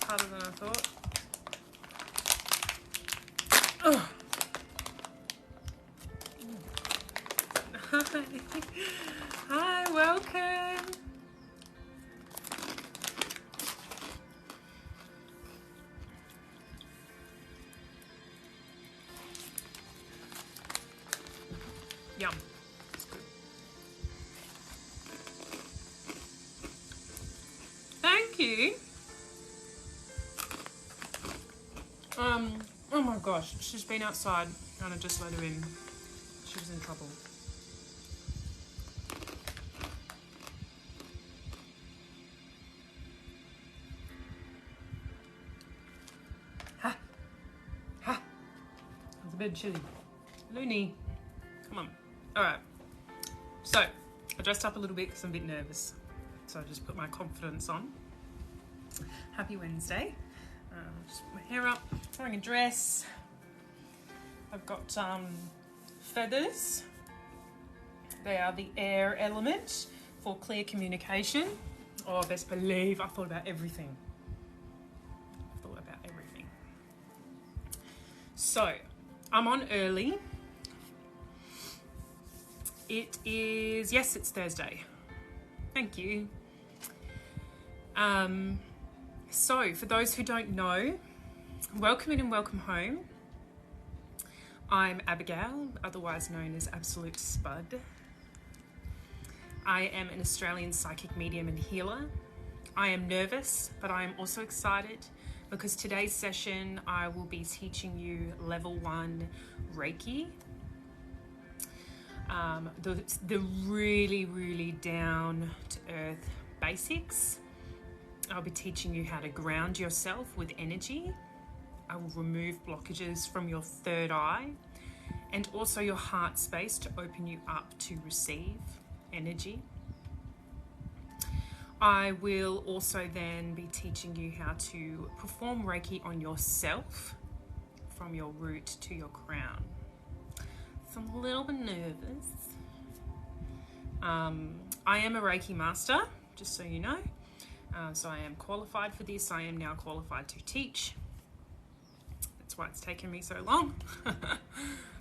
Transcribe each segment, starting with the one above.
harder than I thought. Oh. Hi, welcome. Yum. It's good. Thank you. Oh my gosh, she's been outside and I just let her in. She was in trouble. Ha! Ha! It's a bit chilly. Looney, come on. Alright. So, I dressed up a little bit because I'm a bit nervous. So I just put my confidence on. Happy Wednesday. Just put my hair up, wearing a dress. I've got feathers. They are the air element for clear communication. Oh, best believe I thought about everything. So, I'm on early. It is, yes, it's Thursday. Thank you. So, for those who don't know, welcome in and welcome home. I'm Abigail, otherwise known as Absolute Spud. I am an Australian psychic medium and healer. I am nervous, but I am also excited because today's session I will be teaching you level 1 Reiki. The really down to earth basics. I'll be teaching you how to ground yourself with energy. I will remove blockages from your third eye and also your heart space to open you up to receive energy. I will also then be teaching you how to perform Reiki on yourself from your root to your crown. So I'm a little bit nervous. I am a Reiki master, just so you know. So I am qualified for this. I am now qualified to teach. That's why it's taken me so long.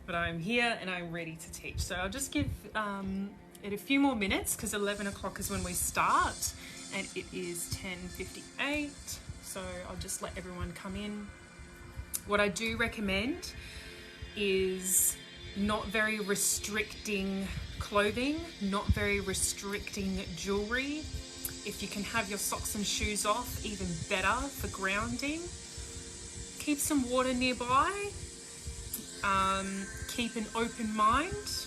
But I'm here and I'm ready to teach. So I'll just give it a few more minutes because 11 o'clock is when we start and it is 10:58. So I'll just let everyone come in. What I do recommend is not very restricting clothing, not very restricting jewelry. If you can have your socks and shoes off, even better for grounding. Keep some water nearby. Keep an open mind.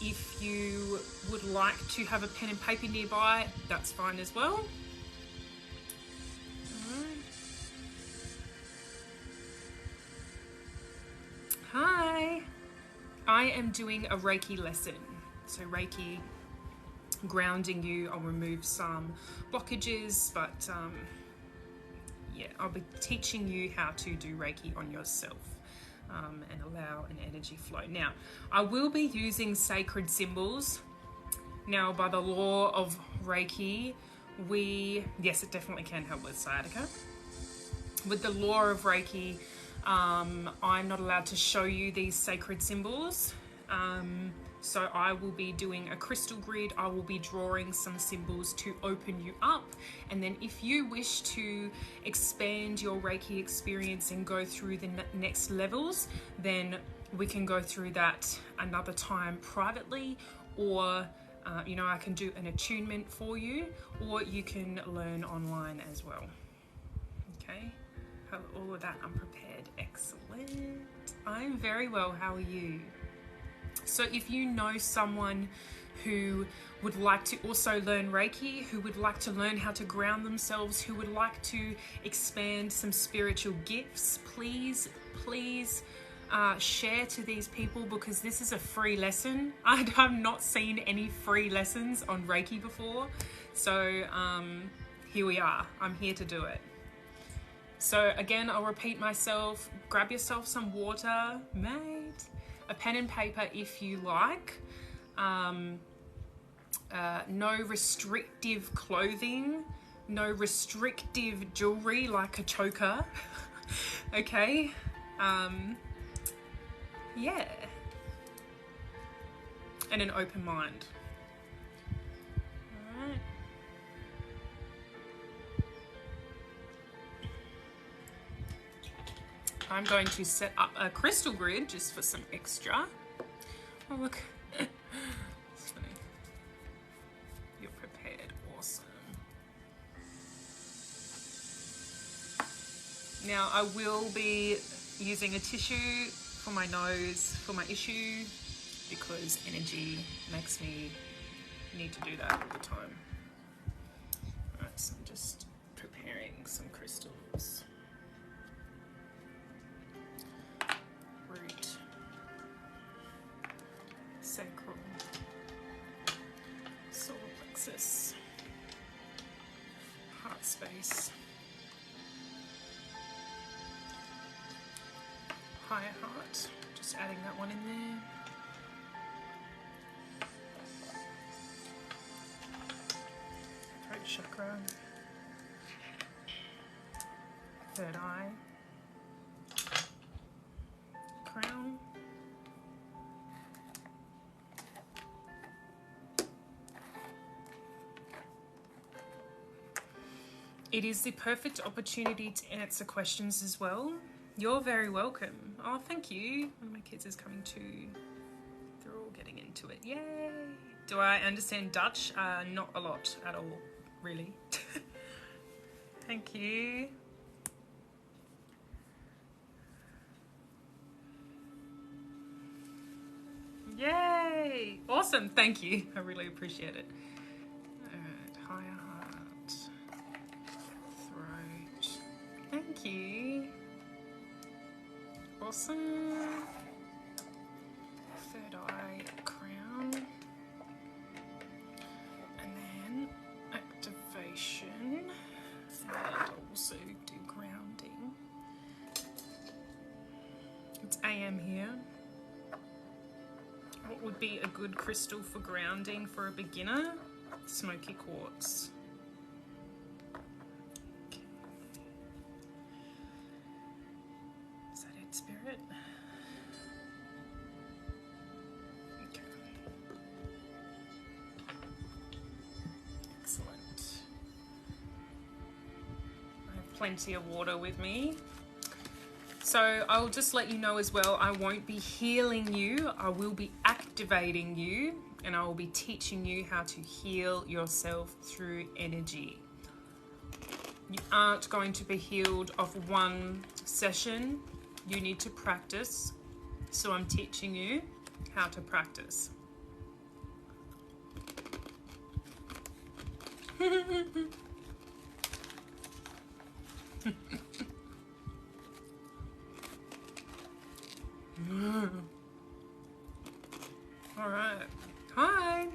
If you would like to have a pen and paper nearby, that's fine as well. Hi. I am doing a Reiki lesson. So Reiki, grounding you. I'll remove some blockages, but yeah, I'll be teaching you how to do Reiki on yourself and allow an energy flow. Now, I will be using sacred symbols. Now, by the law of Reiki, yes, it definitely can help with sciatica. With the law of Reiki, I'm not allowed to show you these sacred symbols. So I will be doing a crystal grid. I will be drawing some symbols to open you up. And then if you wish to expand your Reiki experience and go through the next levels, then we can go through that another time privately, or I can do an attunement for you, or you can learn online as well. Okay, all of that, I'm prepared. Excellent. I'm very well. How are you? So if you know someone who would like to also learn Reiki, who would like to learn how to ground themselves, who would like to expand some spiritual gifts, please share to these people, because this is a free lesson. I have not seen any free lessons on Reiki before. So here we are. I'm here to do it. So again, I'll repeat myself. Grab yourself some water, mate. A pen and paper if you like. No restrictive clothing. no restrictive jewelry like a choker. Okay, yeah, and an open mind. All right. I'm going to set up a crystal grid just for some extra. Oh, look. It's funny. You're prepared. Awesome. Now, I will be using a tissue for my nose for my issue because energy makes me need to do that all the time. All right, so I'm just preparing some crystals. Root, sacral, solar plexus, heart space, higher heart, just adding that one in there. Throat chakra, third eye, crown, it is the perfect opportunity to answer questions as well. You're very welcome. Oh, thank you. One of my kids is coming too. They're all getting into it. Yay! Do I understand Dutch? Not a lot at all, really. Thank you. Yay! Awesome. Thank you. I really appreciate it. All right. Higher heart. Throat. Thank you. Awesome. Third eye, crown. And then activation. And also do grounding. It's AM here. What would be a good crystal for grounding for a beginner? Smoky quartz. Okay. Is that it, Spirit? Okay. Excellent. I have plenty of water with me. So I'll just let you know as well, I won't be healing you, I will be activating you, and I will be teaching you how to heal yourself through energy. You aren't going to be healed off one session, you need to practice, so I'm teaching you how to practice. All right. Hi.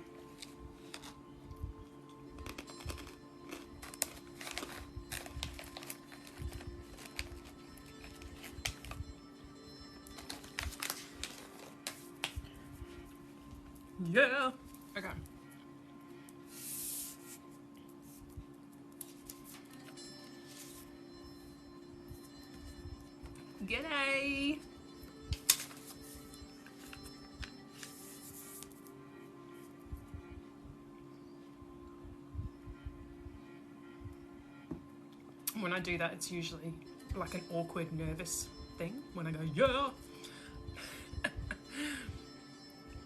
Yeah. Okay. G'day. When I do that, it's usually like an awkward, nervous thing when I go, yeah.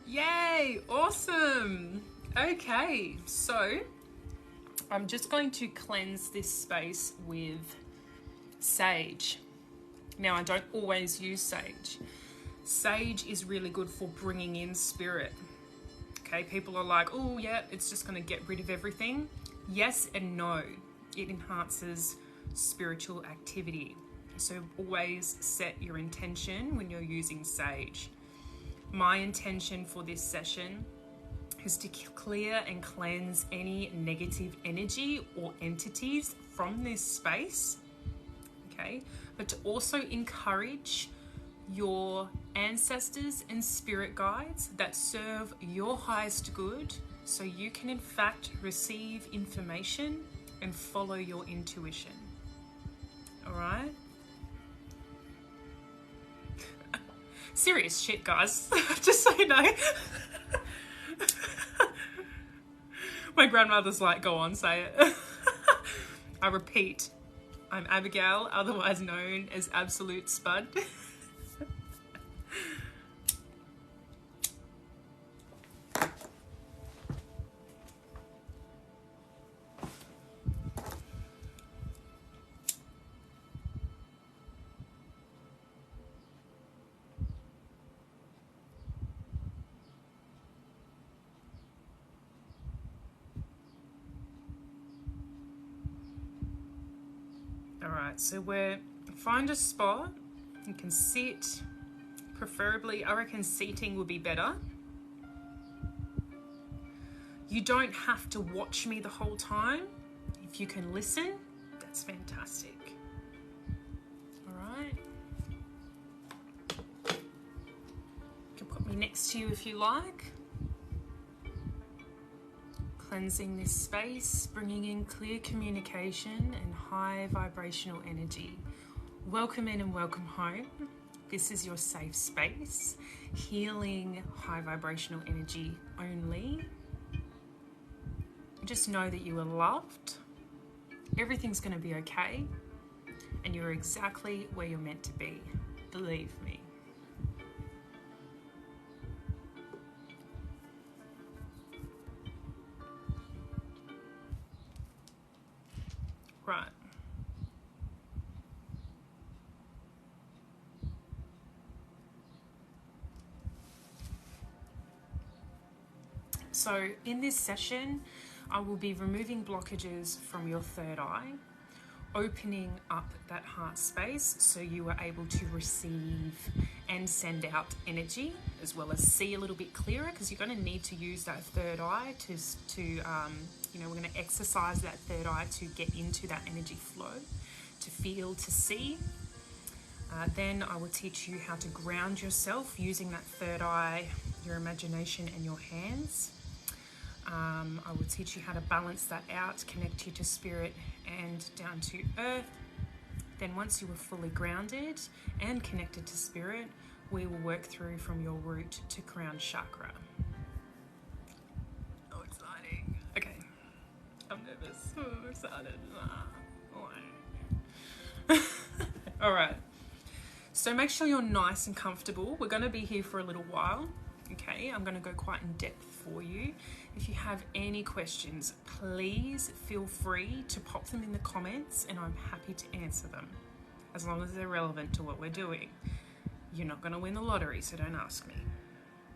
Yay, awesome. Okay, so I'm just going to cleanse this space with sage. Now, I don't always use sage. Sage is really good for bringing in spirit. Okay, people are like, oh yeah, it's just going to get rid of everything. Yes and no. It enhances spiritual activity. So always set your intention when you're using sage. My intention for this session is to clear and cleanse any negative energy or entities from this space, okay? But to also encourage your ancestors and spirit guides that serve your highest good, so you can in fact receive information and follow your intuition. All right? Serious shit, guys. Just so you know. My grandmother's like, go on, say it. I repeat, I'm Abigail, otherwise known as Absolute Spud. Alright, so find a spot. You can sit, preferably, I reckon seating would be better. You don't have to watch me the whole time. If you can listen, that's fantastic. Alright. You can put me next to you if you like. Cleansing this space, bringing in clear communication and high vibrational energy. Welcome in and welcome home. This is your safe space, healing high vibrational energy only. Just know that you are loved. Everything's going to be okay, and you're exactly where you're meant to be. Believe me. Right. So in this session, I will be removing blockages from your third eye, opening up that heart space so you are able to receive and send out energy, as well as see a little bit clearer, because you're going to need to use that third eye to we're going to exercise that third eye to get into that energy flow, to feel, to see. Then I will teach you how to ground yourself using that third eye, your imagination and your hands. I will teach you how to balance that out, connect you to spirit and down to earth. Then once you are fully grounded and connected to spirit, we will work through from your root to crown chakra. Oh, exciting. Okay. I'm nervous. Oh, I'm excited. All right. So make sure you're nice and comfortable. We're going to be here for a little while. Okay, I'm going to go quite in depth for you. If you have any questions, please feel free to pop them in the comments and I'm happy to answer them, as long as they're relevant to what we're doing. You're not going to win the lottery, so don't ask me.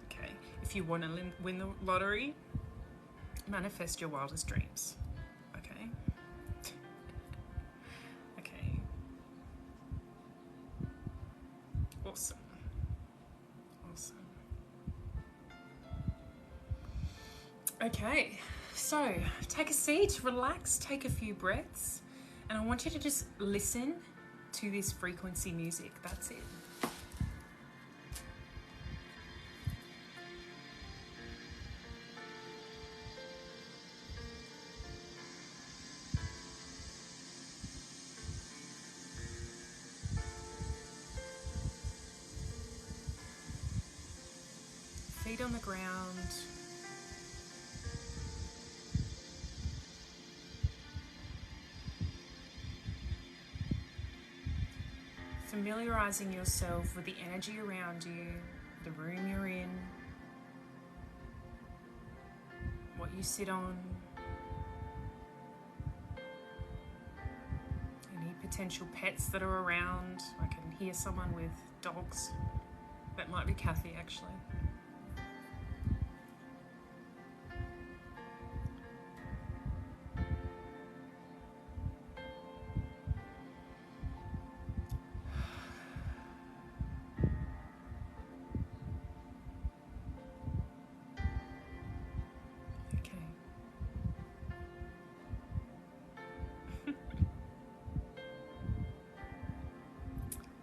Okay, if you want to win the lottery, manifest your wildest dreams. Okay? Okay. Awesome. Okay, so take a seat, relax, take a few breaths, and I want you to just listen to this frequency music. That's it. Feet on the ground. Familiarizing yourself with the energy around you, the room you're in, what you sit on, any potential pets that are around. I can hear someone with dogs. That might be Kathy, actually.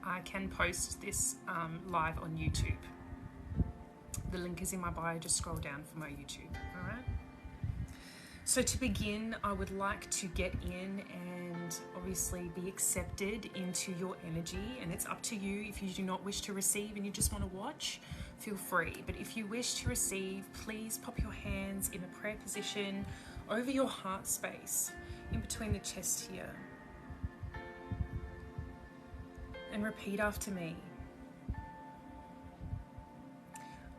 I can post this live on YouTube. The link is in my bio, just scroll down for my YouTube, all right? So to begin, I would like to get in and obviously be accepted into your energy, and it's up to you. If you do not wish to receive and you just want to watch, feel free. But if you wish to receive, please pop your hands in a prayer position over your heart space, in between the chest here. And repeat after me.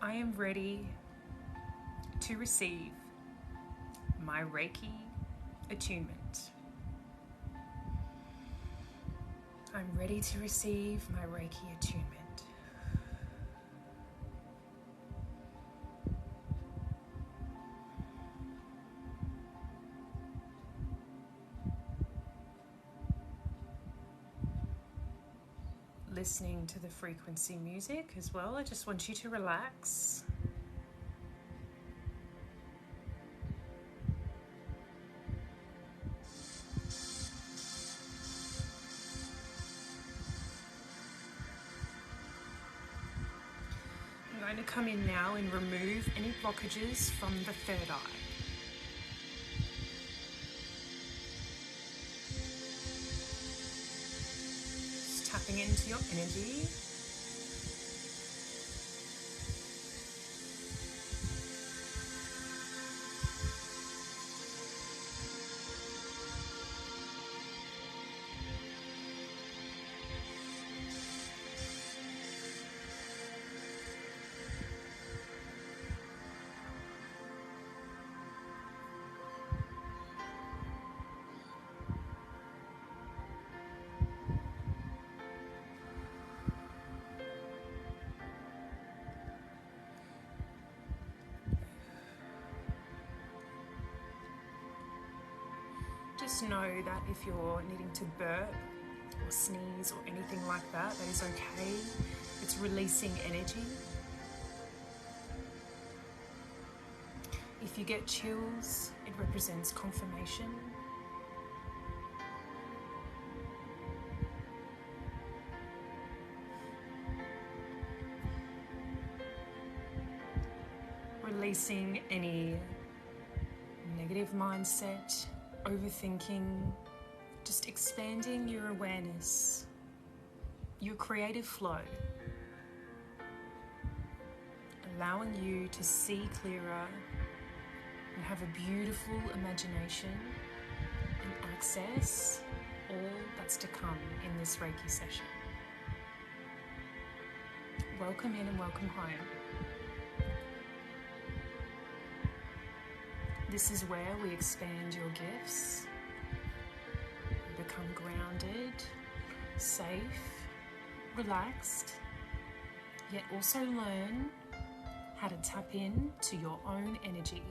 I am ready to receive my Reiki attunement. I'm ready to receive my Reiki attunement. Listening to the frequency music as well, I just want you to relax. I'm going to come in now and remove any blockages from the third eye. Just tapping into your energy. Just know that if you're needing to burp or sneeze or anything like that, that is okay. It's releasing energy. If you get chills, it represents confirmation. Releasing any negative mindset, overthinking, just expanding your awareness, your creative flow, allowing you to see clearer and have a beautiful imagination and access all that's to come in this Reiki session. Welcome in and welcome home. This is where we expand your gifts, become grounded, safe, relaxed, yet also learn how to tap in to your own energy,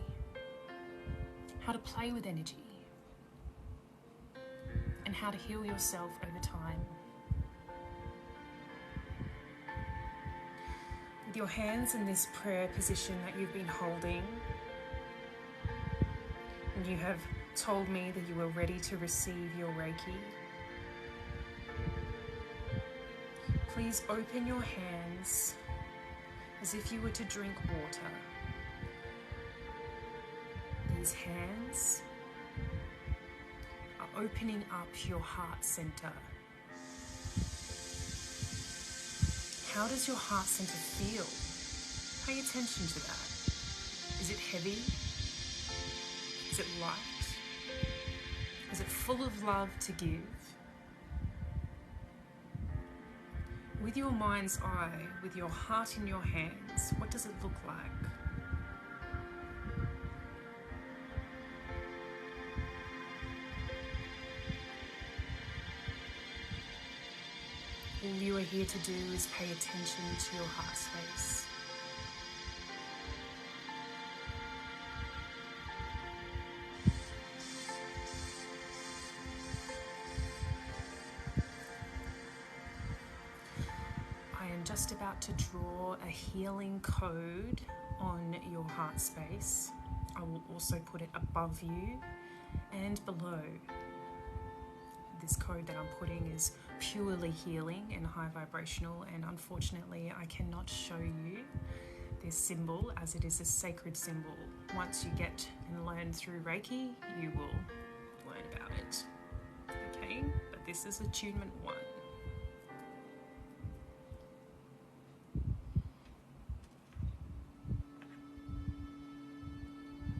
how to play with energy, and how to heal yourself over time. With your hands in this prayer position that you've been holding, and you have told me that you are ready to receive your Reiki, please open your hands as if you were to drink water. These hands are opening up your heart center. How does your heart center feel? Pay attention to that. Is it heavy? Is it light? Is it full of love to give? With your mind's eye, with your heart in your hands, what does it look like? All you are here to do is pay attention to your heart space. Just about to draw a healing code on your heart space. I will also put it above you and below. This code that I'm putting is purely healing and high vibrational, and unfortunately I cannot show you this symbol, as it is a sacred symbol. Once you get and learn through Reiki, you will learn about it. Okay, but this is attunement 1.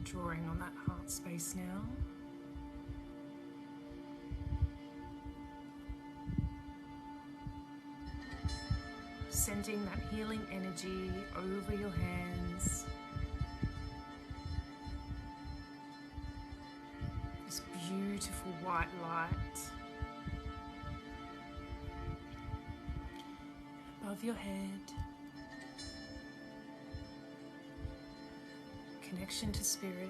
Drawing on that heart space now. Sending that healing energy over your hands. This beautiful white light above your head. Connection to spirit.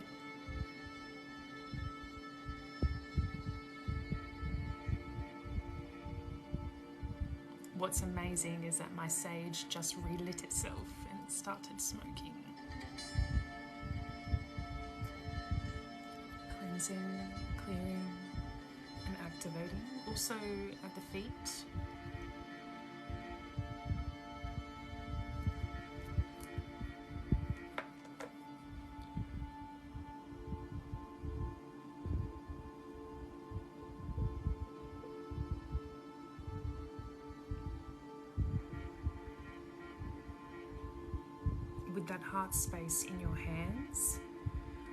What's amazing is that my sage just relit itself and it started smoking. Cleansing, clearing, and activating. Also at the feet. With that heart space in your hands,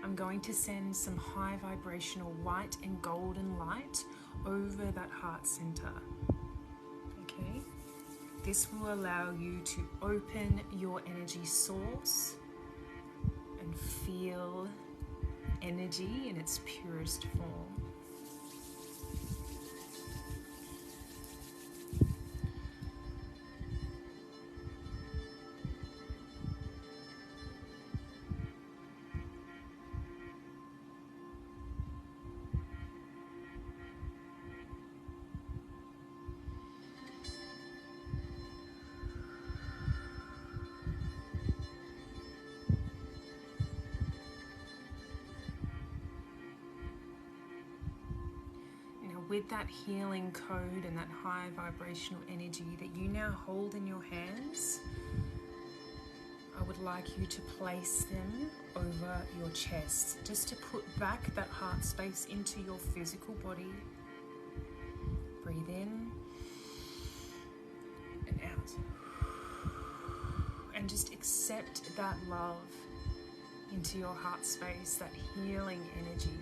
I'm going to send some high vibrational white and golden light over that heart center. Okay? This will allow you to open your energy source and feel energy in its purest form. With that healing code and that high vibrational energy that you now hold in your hands, I would like you to place them over your chest, just to put back that heart space into your physical body. Breathe in and out. And just accept that love into your heart space, that healing energy.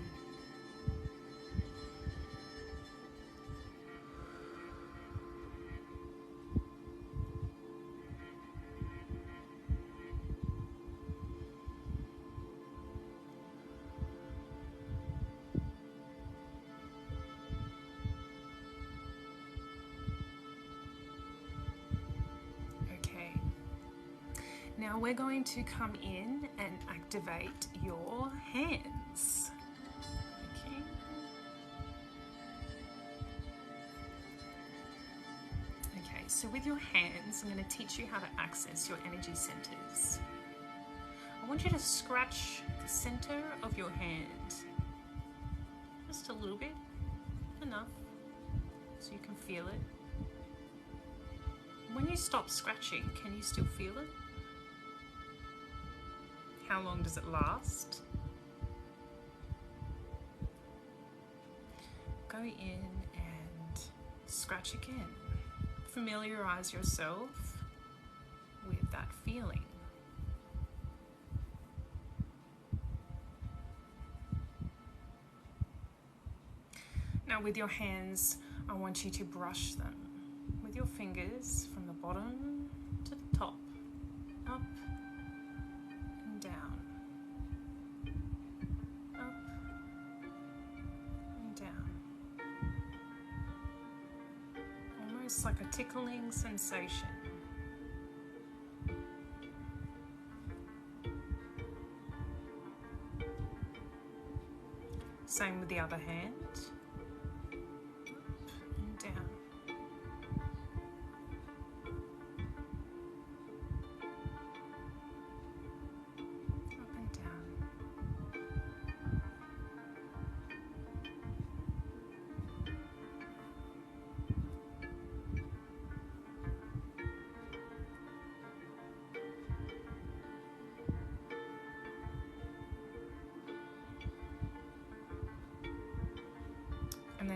Now we're going to come in and activate your hands. Okay. Okay, so with your hands, I'm going to teach you how to access your energy centers. I want you to scratch the center of your hand. Just a little bit, enough, so you can feel it. When you stop scratching, can you still feel it? How long does it last? Go in and scratch again. Familiarize yourself with that feeling. Now with your hands, I want you to brush them with your fingers from the bottom to the top, up and down, up and down. Almost like a tickling sensation. Same with the other hand.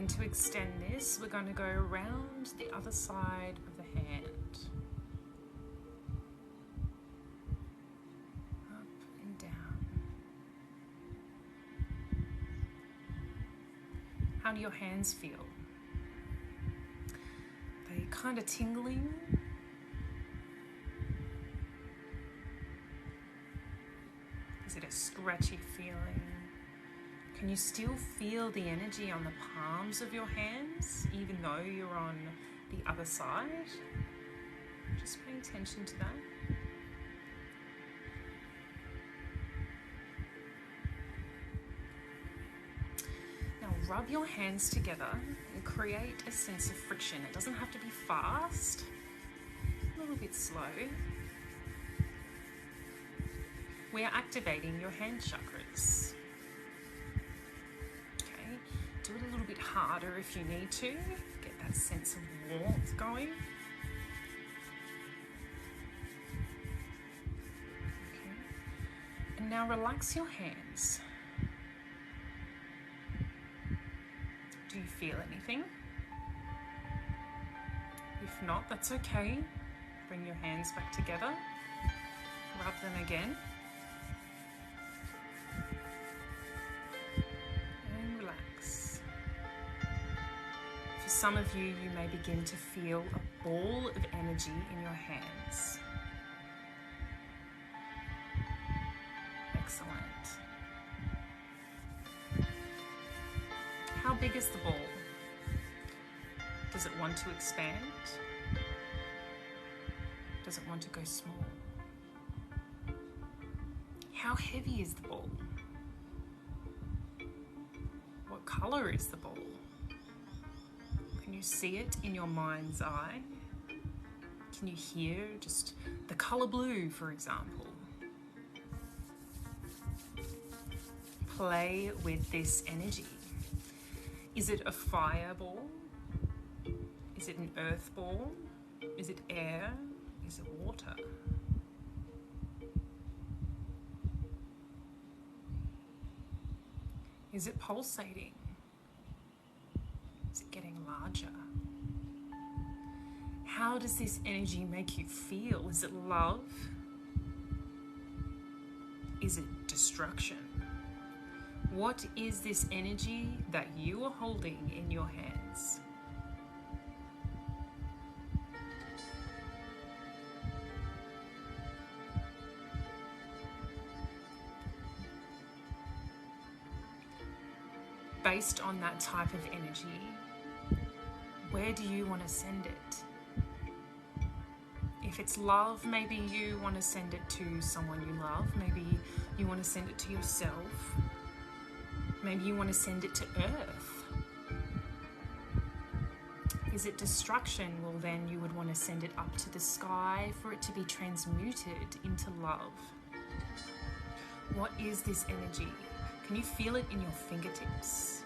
And to extend this, we're going to go around the other side of the hand. Up and down. How do your hands feel? Are they kind of tingling? Is it a scratchy feeling? Can you still feel the energy on the palms of your hands, even though you're on the other side? Just pay attention to that. Now rub your hands together and create a sense of friction. It doesn't have to be fast, a little bit slow. We are activating your hand chakras. Do it a little bit harder if you need to. Get that sense of warmth going. Okay. And now relax your hands. Do you feel anything? If not, that's okay. Bring your hands back together. Rub them again. Some of you may begin to feel a ball of energy in your hands. Excellent. How big is the ball? Does it want to expand? Does it want to go small? How heavy is the ball? What color is the ball? Can you see it in your mind's eye? Can you hear just the color blue, for example? Play with this energy. Is it a fireball? Is it an earth ball? Is it air? Is it water? Is it pulsating? Is it getting larger? How does this energy make you feel? Is it love? Is it destruction? What is this energy that you are holding in your hands? Based on that type of energy, where do you want to send it? If it's love, maybe you want to send it to someone you love. Maybe you want to send it to yourself. Maybe you want to send it to Earth. Is it destruction? Well, then you would want to send it up to the sky for it to be transmuted into love. What is this energy? Can you feel it in your fingertips?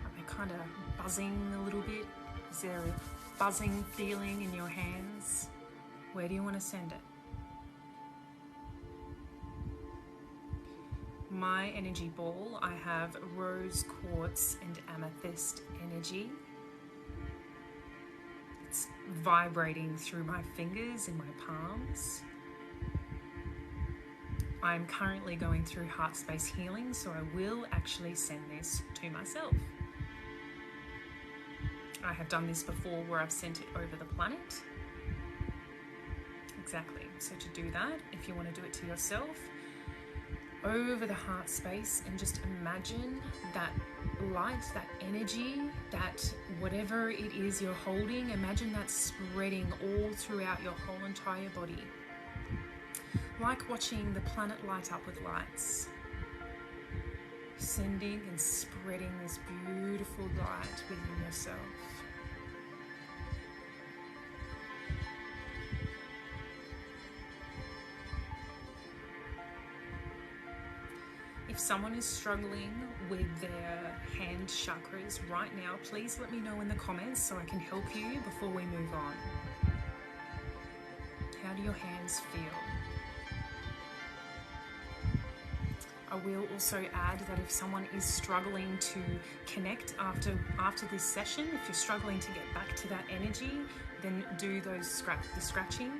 Are they kind of buzzing a little bit? Is there a buzzing feeling in your hands? Where do you want to send it? My energy ball, I have rose quartz and amethyst energy. It's vibrating through my fingers and my palms. I'm currently going through heart space healing, so I will actually send this to myself. I have done this before where I've sent it over the planet. Exactly. So to do that, if you want to do it to yourself, over the heart space, and just imagine that light, that energy, that whatever it is you're holding, imagine that spreading all throughout your whole entire body. Like watching the planet light up with lights. Sending and spreading this beautiful light within yourself. If someone is struggling with their hand chakras right now, please let me know in the comments so I can help you before we move on. How do your hands feel? I will also add that if someone is struggling to connect after this session, if you're struggling to get back to that energy, then do the scratching,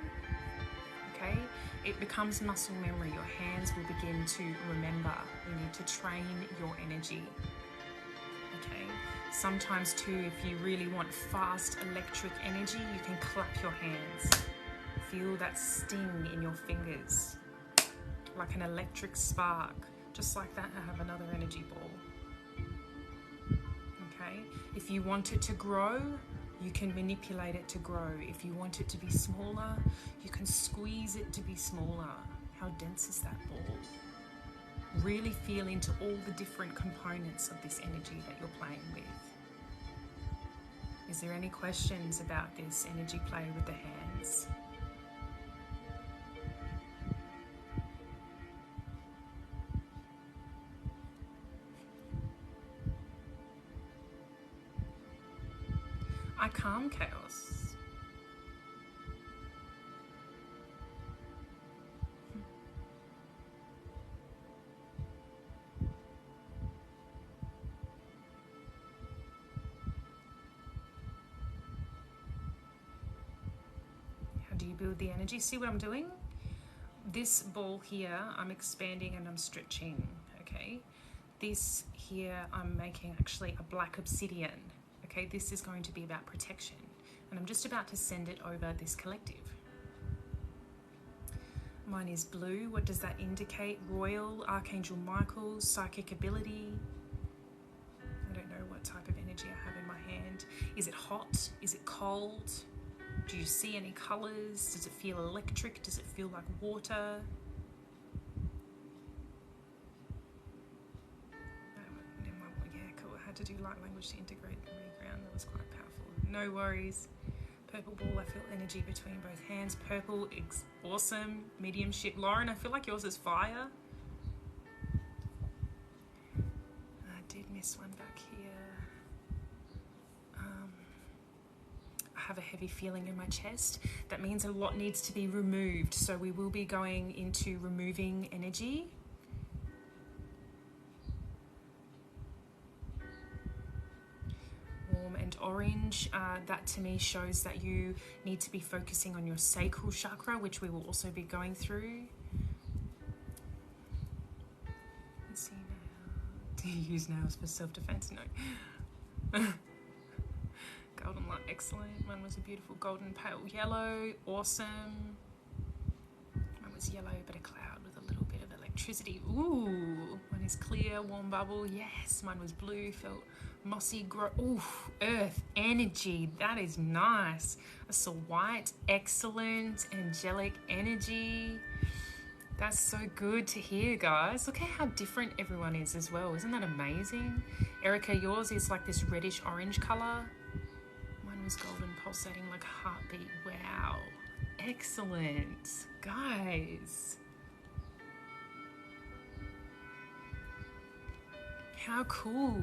okay? It becomes muscle memory. Your hands will begin to remember. You need to train your energy, okay? Sometimes too, if you really want fast electric energy, you can clap your hands. Feel that sting in your fingers, like an electric spark. Just like that, I have another energy ball. Okay? If you want it to grow, you can manipulate it to grow. If you want it to be smaller, you can squeeze it to be smaller. How dense is that ball? Really feel into all the different components of this energy that you're playing with. Is there any questions about this energy play with the hands? I calm chaos. How do you build the energy? See what I'm doing? This ball here, I'm expanding and I'm stretching, okay? This here, I'm making actually a black obsidian. Okay, this is going to be about protection, and I'm just about to send it over this collective. Mine is blue. What does that indicate? Royal, Archangel Michael, psychic ability. I don't know what type of energy I have in my hand. Is it hot? Is it cold? Do you see any colors? Does it feel electric? Does it feel like water? Yeah, cool. I had to do light language to integrate the ground. That was quite powerful. No worries. Purple ball, I feel energy between both hands. Purple, awesome. Mediumship. Lauren, I feel like yours is fire. I did miss one back here. I have a heavy feeling in my chest. That means a lot needs to be removed. So we will be going into removing energy. Warm and orange, that to me shows that you need to be focusing on your sacral chakra, which we will also be going through. Let's see now. Do you use nails for self-defense? No. Golden light, excellent. Mine was a beautiful golden pale yellow, awesome. Mine was yellow but a cloud with a little bit of electricity. Ooh, mine is clear, warm bubble. Yes, mine was blue, felt mossy, ooh, earth energy. That is nice. I saw white, excellent, angelic energy. That's so good to hear, guys. Look at how different everyone is as well. Isn't that amazing? Erica, yours is like this reddish orange color. Mine was golden, pulsating like a heartbeat. Wow, excellent, guys. How cool.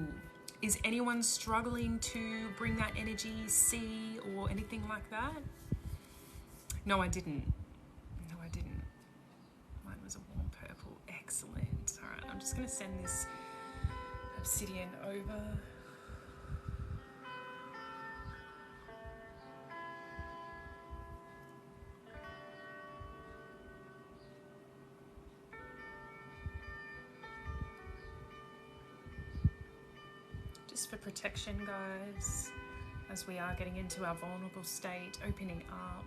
Is anyone struggling to bring that energy, see, or anything like that? No, I didn't. No, I didn't. Mine was a warm purple. Excellent. All right, I'm just going to send this obsidian over. For protection, guys, as we are getting into our vulnerable state, opening up.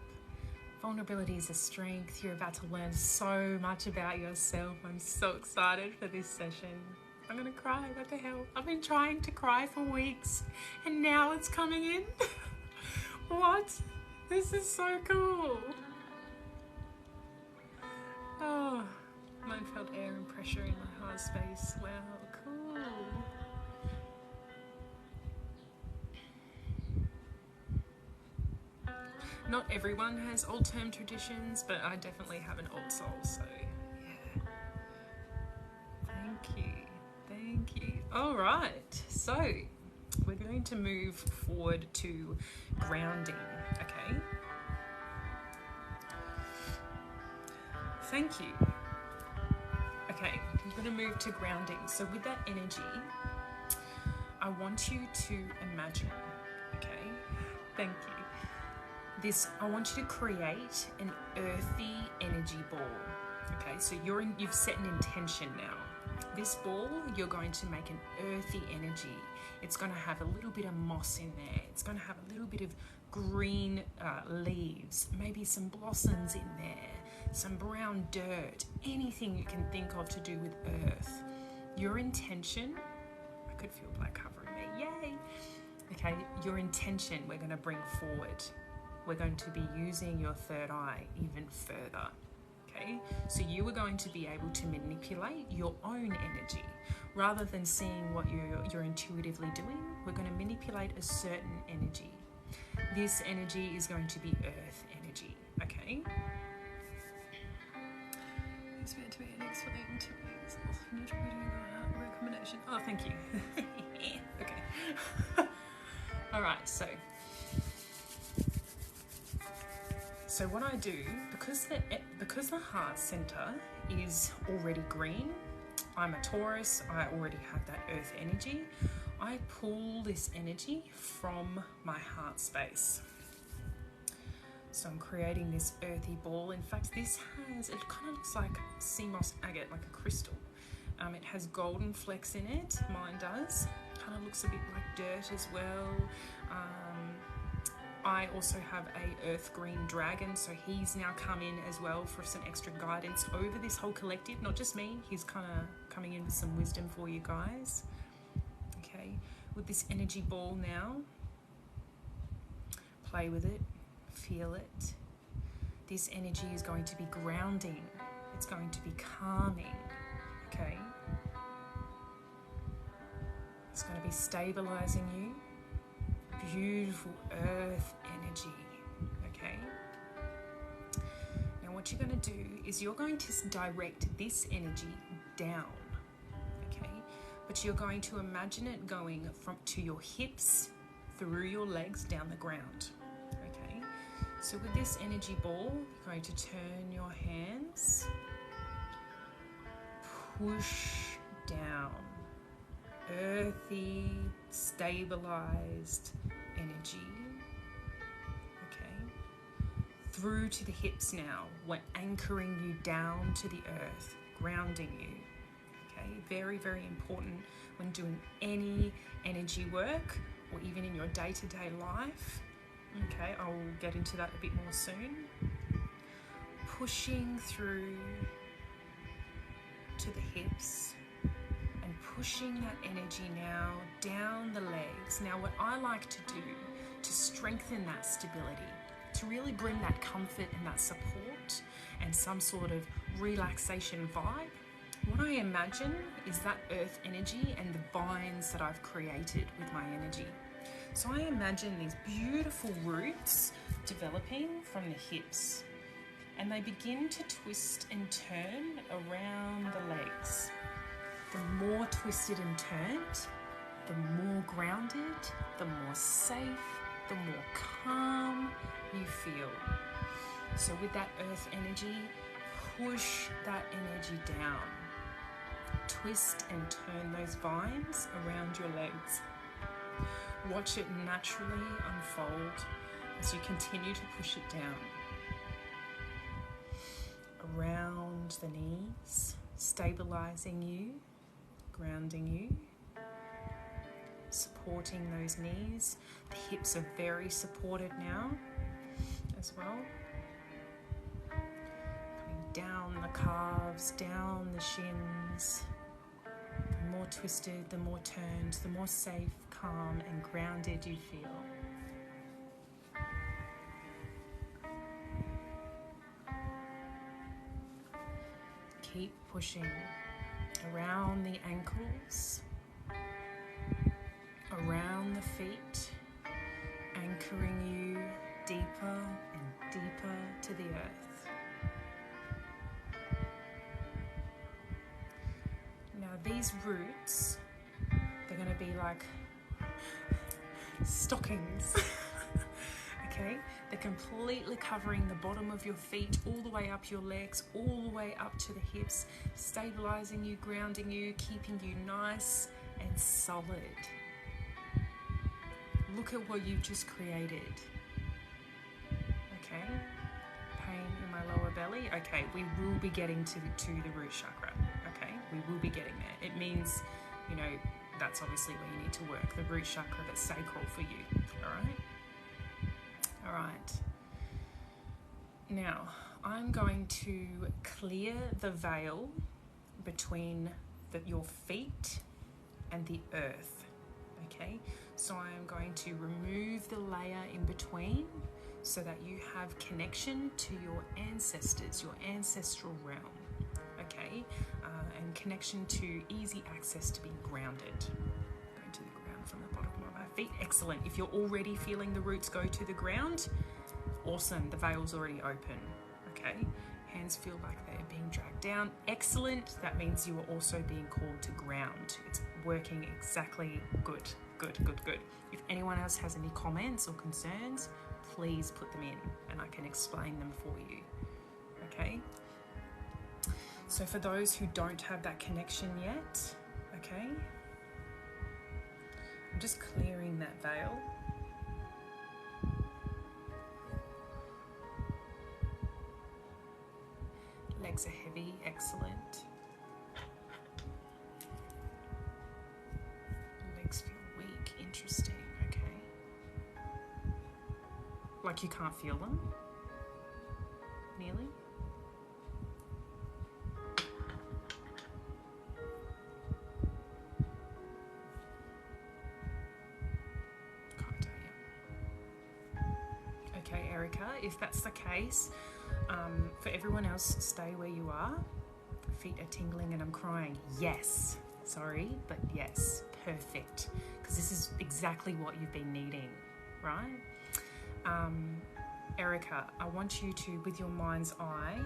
Vulnerability is a strength. You're about to learn so much about yourself. I'm so excited for this session. I'm gonna cry. What the hell? I've been trying to cry for weeks and now it's coming in. What? This is so cool. Oh, mine felt air and pressure in my heart space. Wow, cool. Not everyone has old term traditions, but I definitely have an old soul, so yeah. Thank you, thank you. All right, so we're going to move forward to grounding, okay? Thank you. Okay, Okay, I'm going to move to grounding. So with that energy, I want you to imagine, okay, thank you. I want you to create an earthy energy ball. Okay, so you've set an intention now. This ball, you're going to make an earthy energy. It's going to have a little bit of moss in there. It's going to have a little bit of green leaves, maybe some blossoms in there, some brown dirt, anything you can think of to do with earth. Your intention, I could feel black covering me, yay. Okay, your intention we're going to bring forward. We're going to be using your third eye even further. Okay, so you are going to be able to manipulate your own energy. Rather than seeing what you're intuitively doing, we're going to manipulate a certain energy. This energy is going to be earth energy, okay? It's meant to be an explain to me. Recommendation. Oh, thank you. Okay. All right, so what I do, because the heart center is already green, I'm a Taurus, I already have that earth energy, I pull this energy from my heart space. So I'm creating this earthy ball. In fact, it kind of looks like sea moss agate, like a crystal. It has golden flecks in it, mine does. Kind of looks a bit like dirt as well. I also have a earth green dragon, so he's now come in as well for some extra guidance over this whole collective, not just me. He's kind of coming in with some wisdom for you guys. Okay, with this energy ball now, play with it, feel it. This energy is going to be grounding. It's going to be calming, okay? It's going to be stabilizing you. Beautiful earth energy, okay? Now what you're going to do is you're going to direct this energy down, okay? But you're going to imagine it going to your hips, through your legs, down the ground, okay? So with this energy ball, you're going to turn your hands, push down, earthy, stabilized energy, okay? Through to the hips now, we're anchoring you down to the earth, grounding you, okay? Very, very important when doing any energy work or even in your day-to-day life, okay? I'll get into that a bit more soon. Pushing through to the hips, pushing that energy now down the legs. Now what I like to do to strengthen that stability, to really bring that comfort and that support and some sort of relaxation vibe, what I imagine is that earth energy and the vines that I've created with my energy. So I imagine these beautiful roots developing from the hips, and they begin to twist and turn around the legs. The more twisted and turned, the more grounded, the more safe, the more calm you feel. So with that earth energy, push that energy down. Twist and turn those vines around your legs. Watch it naturally unfold as you continue to push it down. Around the knees, stabilizing you, grounding you, supporting those knees. The hips are very supported now as well. Coming down the calves, down the shins. The more twisted, the more turned, the more safe, calm and grounded you feel. Keep pushing around the ankles, around the feet, anchoring you deeper and deeper to the earth. Now these roots, they're going to be like stockings. Okay, they're completely covering the bottom of your feet, all the way up your legs, all the way up to the hips, stabilizing you, grounding you, keeping you nice and solid. Look at what you've just created. Okay, pain in my lower belly. Okay, we will be getting to the root chakra. Okay, we will be getting there. It means, you know, that's obviously where you need to work, the root chakra that's sacral for you. All right. All right. Now, I'm going to clear the veil between your feet and the earth. Okay, so I am going to remove the layer in between so that you have connection to your ancestors, your ancestral realm. Okay, and connection to easy access to being grounded. Going to the ground from the bottom of my feet. Excellent. If you're already feeling the roots go to the ground, awesome. The veil's already open. Okay, hands feel like they're being dragged down. Excellent. That means you are also being called to ground. It's working exactly good. Good. If anyone else has any comments or concerns, please put them in and I can explain them for you. Okay. So for those who don't have that connection yet, okay, I'm just clearing that veil. Legs are heavy, excellent. Legs feel weak, interesting, okay. Like you can't feel them? Nearly? Can't tell you. Okay, Erica, if that's the case, for everyone else, stay where you are. Feet are tingling and I'm crying. Yes. Sorry, but yes. Perfect. Because this is exactly what you've been needing, right? Erica, I want you to, with your mind's eye,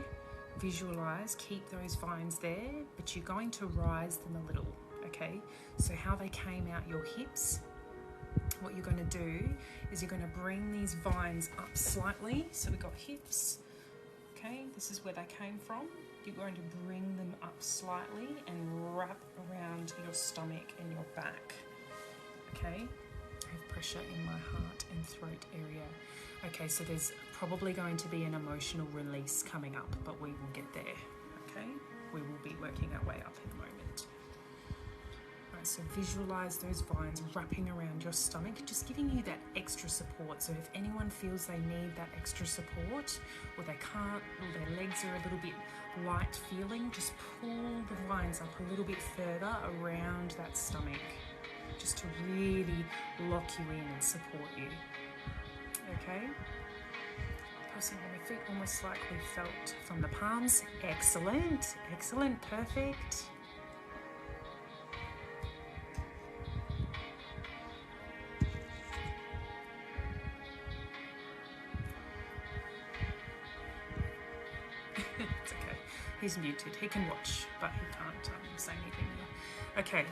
visualize, keep those vines there, but you're going to rise them a little, okay? So how they came out your hips, what you're going to do is you're going to bring these vines up slightly. So we've got hips. Okay, this is where they came from. You're going to bring them up slightly and wrap around your stomach and your back. Okay, I have pressure in my heart and throat area. Okay, so there's probably going to be an emotional release coming up, but we will get there. Okay, we will be working our way up in a moment. So visualize those vines wrapping around your stomach, just giving you that extra support. So if anyone feels they need that extra support or they can't, or their legs are a little bit light feeling, just pull the vines up a little bit further around that stomach, just to really lock you in and support you. Okay? Pressing on the feet almost like we felt from the palms. Excellent, excellent, perfect. It's okay. He's muted. He can watch, but he can't say anything now. Okay.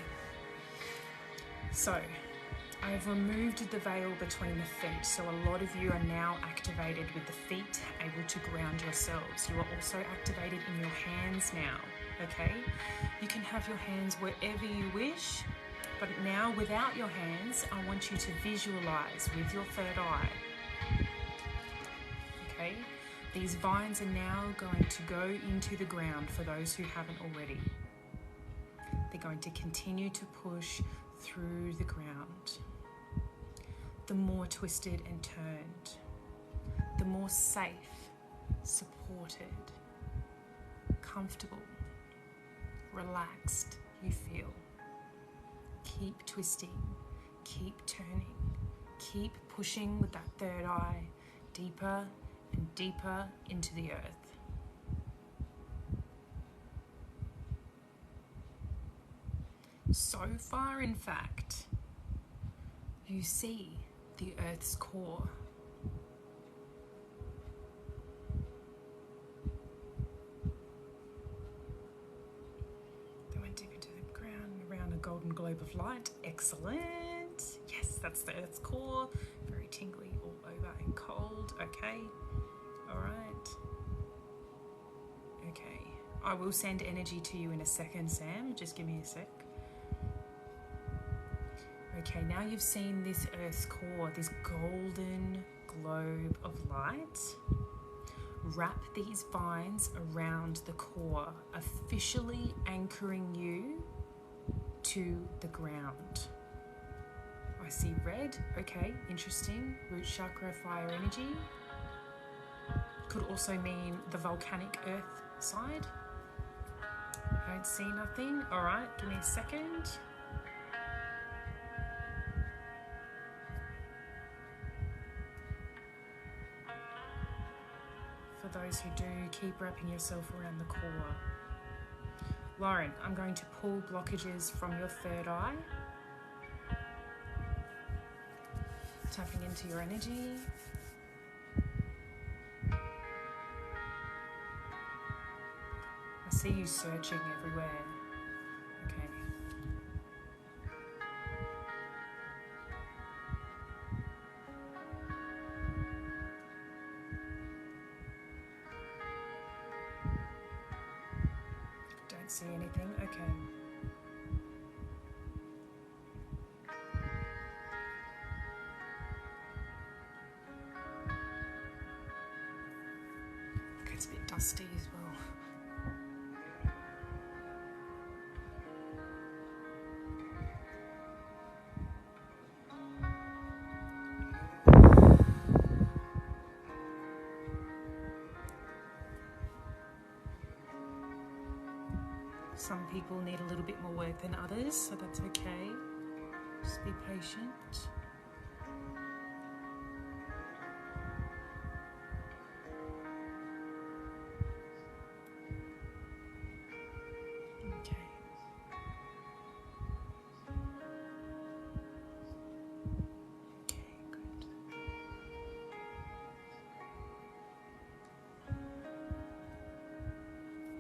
So, I've removed the veil between the feet. So a lot of you are now activated with the feet, able to ground yourselves. You are also activated in your hands now. Okay? You can have your hands wherever you wish, but now without your hands, I want you to visualize with your third eye. Okay? These vines are now going to go into the ground for those who haven't already. They're going to continue to push through the ground. The more twisted and turned, the more safe, supported, comfortable, relaxed you feel. Keep twisting, keep turning, keep pushing with that third eye deeper and deeper into the earth. So far, in fact, you see the earth's core. They went deep into the ground around a golden globe of light. Excellent. Yes, that's the earth's core. Very tingly all over and cold. Okay, all right. Okay, I will send energy to you in a second, Sam. Just give me a sec. Okay, now you've seen this earth's core, this golden globe of light. Wrap these vines around the core, officially anchoring you to the ground. I see red. Okay, interesting. Root chakra, fire energy. Could also mean the volcanic earth side. I don't see nothing. All right, give me a second. For those who do, keep wrapping yourself around the core. Lauren, I'm going to pull blockages from your third eye. Tapping into your energy. I see you searching everywhere. Okay. Don't see anything. Okay. It's a bit dusty as well. Some people need a little bit more work than others, so that's okay. Just be patient. Okay. Okay, good.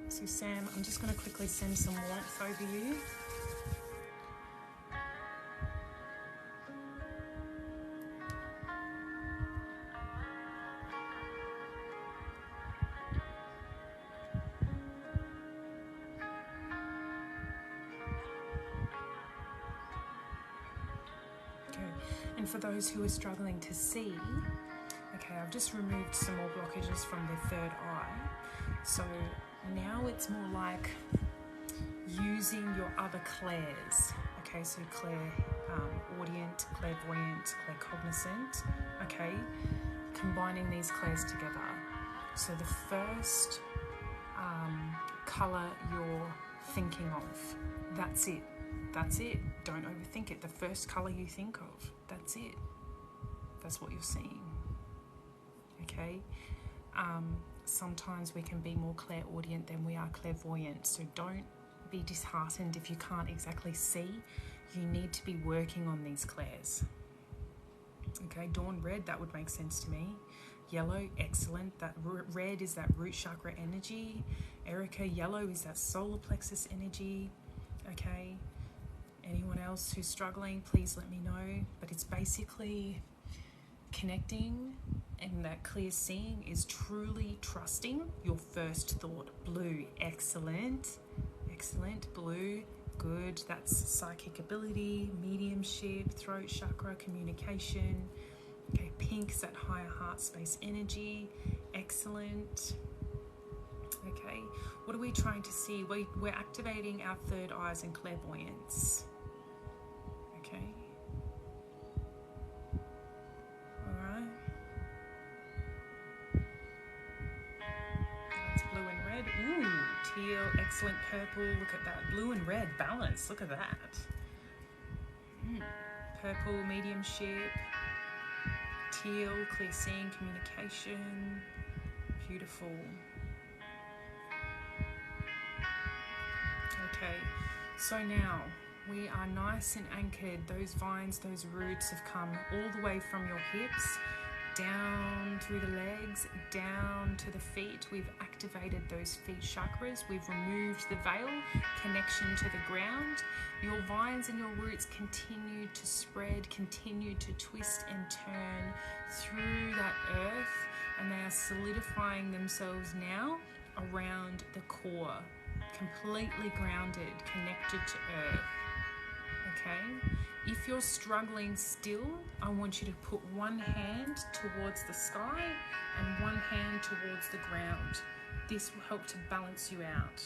So Sam, I'm just going to quickly send some warmth over you. Okay, and for those who are struggling to see, okay, I've just removed some more blockages from the third eye. So now it's more like using your other clairs. Okay, so clairaudient, clairvoyant, claircognizant. Okay, combining these clairs together. So the first colour you're thinking of, that's it. That's it. Don't overthink it. The first colour you think of, that's it. That's what you're seeing. Okay. Sometimes we can be more clairaudient than we are clairvoyant, so don't be disheartened if you can't exactly see. You need to be working on these clairs. Okay, Dawn, red, that would make sense to me. Yellow, excellent. That red is that root chakra energy. Erica, yellow is that solar plexus energy. Okay, anyone else who's struggling, please let me know. But it's basically connecting, and that clear seeing is truly trusting your first thought. Blue, excellent. Excellent. Blue, good. That's psychic ability, mediumship, throat chakra, communication. Okay, pink's that higher heart space energy. Excellent. Okay, what are we trying to see? We're activating our third eyes and clairvoyance. Okay. Ooh, teal, excellent. Purple, look at that. Blue and red, balance, look at that. Purple, mediumship. Teal, clear seeing, communication. Beautiful. Okay, so now we are nice and anchored. Those vines, those roots have come all the way from your hips, down through the legs, down to the feet. We've activated those feet chakras. We've removed the veil, connection to the ground. Your vines and your roots continue to spread, continue to twist and turn through that earth. solidifying themselves now around the core, completely grounded, connected to earth. Okay? If you're struggling still, I want you to put one hand towards the sky and one hand towards the ground. This will help to balance you out.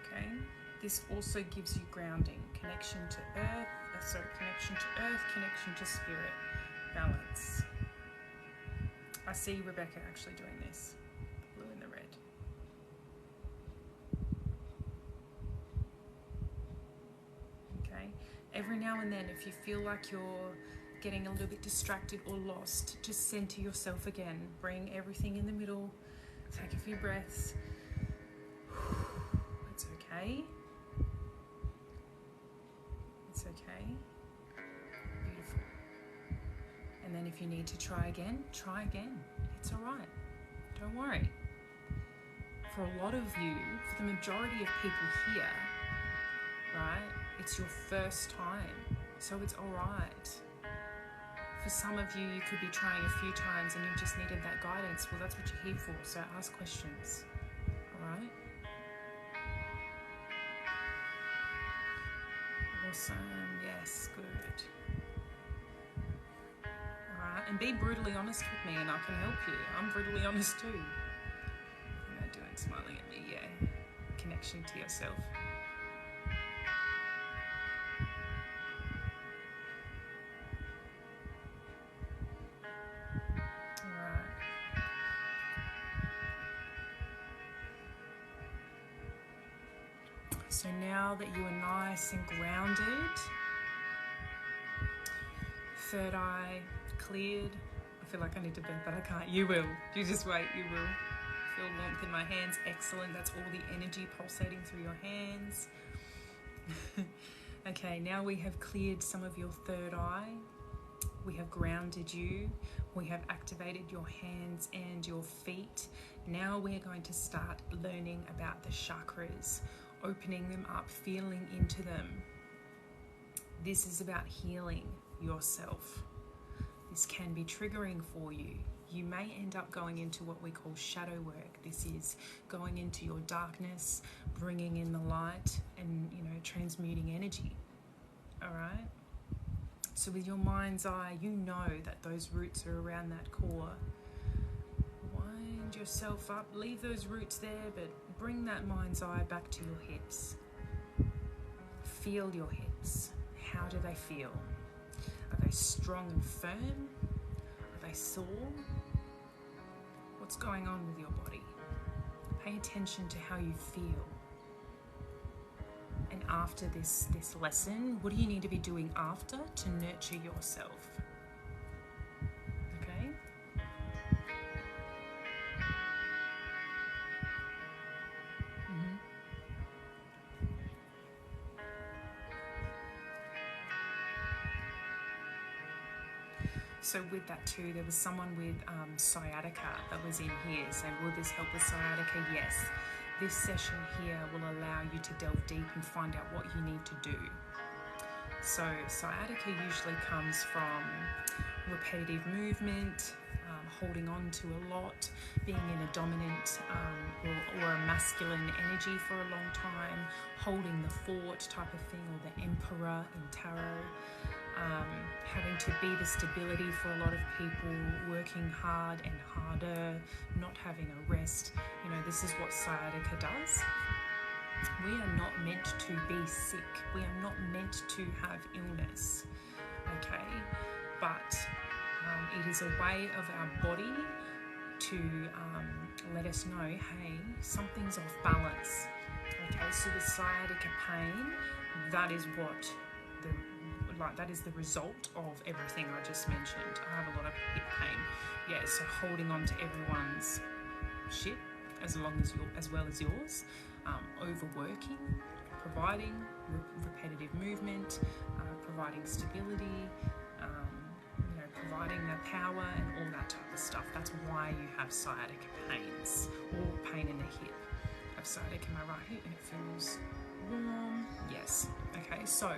Okay? This also gives you grounding, connection to earth, connection to earth, connection to spirit, balance. I see Rebecca actually doing this, blue and the red. Okay, every now and then, if you feel like you're getting a little bit distracted or lost, just center yourself again. Bring everything in the middle. Take a few breaths. It's okay. It's okay. Beautiful. And then if you need to try again, try again. It's all right. Don't worry. For a lot of you, for the majority of people here, right, it's your first time. So it's all right. For some of you, you could be trying a few times and you just needed that guidance. Well, that's what you're here for. So ask questions. All right? Awesome. Yes, good. Alright, and be brutally honest with me and I can help you. I'm brutally honest too. What am I doing? Smiling at me, yeah. Connection to yourself. Alright. So now that you are nice and grounded, third eye cleared. I feel like I need to bend, but I can't. You will. You just wait. You will. Feel warmth in my hands. Excellent. That's all the energy pulsating through your hands. Okay, now we have cleared some of your third eye. We have grounded you. We have activated your hands and your feet. Now we're going to start learning about the chakras, opening them up, feeling into them. This is about healing yourself. This can be triggering for you. You may end up going into what we call shadow work. This is going into your darkness, bringing in the light and, transmuting energy. All right? So with your mind's eye, you know that those roots are around that core. Wind yourself up, leave those roots there, but bring that mind's eye back to your hips. Feel your hips. How do they feel? Are they strong and firm? Are they sore? What's going on with your body? Pay attention to how you feel. And after this lesson, what do you need to be doing after to nurture yourself? Okay? So with that too, there was someone with sciatica that was in here saying, will this help with sciatica? Yes. This session here will allow you to delve deep and find out what you need to do. So sciatica usually comes from repetitive movement, holding on to a lot, being in a dominant or a masculine energy for a long time, holding the fort type of thing, or the emperor in tarot. Having to be the stability for a lot of people, working hard and harder, not having a rest. This is what sciatica does. We are not meant to be sick. We are not meant to have illness, okay? But it is a way of our body to let us know, hey, something's off balance. Okay, so the sciatica pain, that is what that is the result of everything I just mentioned. I have a lot of hip pain. Yeah, so holding on to everyone's shit as well as yours, overworking, providing repetitive movement, providing stability, providing the power and all that type of stuff. That's why you have sciatica pains or pain in the hip. I have sciatica in my right hip and it feels warm. Yes. Okay, so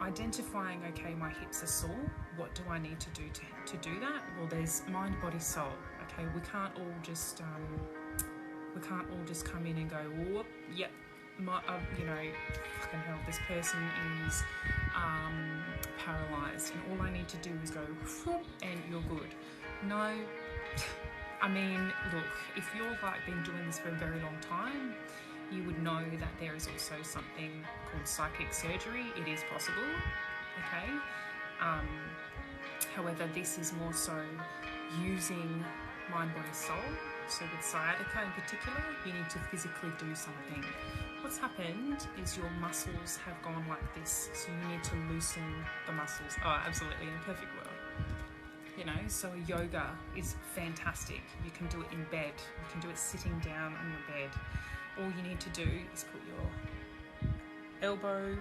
Identifying, okay, my hips are sore. What do I need to do to do that? Well, there's mind, body, soul. Okay, we can't all just come in and go, whoop, yep, you know, fucking hell, this person is paralyzed, and all I need to do is go, whoop, and you're good. No. I mean, look, if you're like been doing this for a very long time, you would know that there is also something called psychic surgery. It is possible, okay? However, this is more so using mind, body, soul. So with sciatica in particular, you need to physically do something. What's happened is your muscles have gone like this, so you need to loosen the muscles. Oh, absolutely, in a perfect world. You know, so yoga is fantastic. You can do it in bed. You can do it sitting down on your bed. All you need to do is put your elbow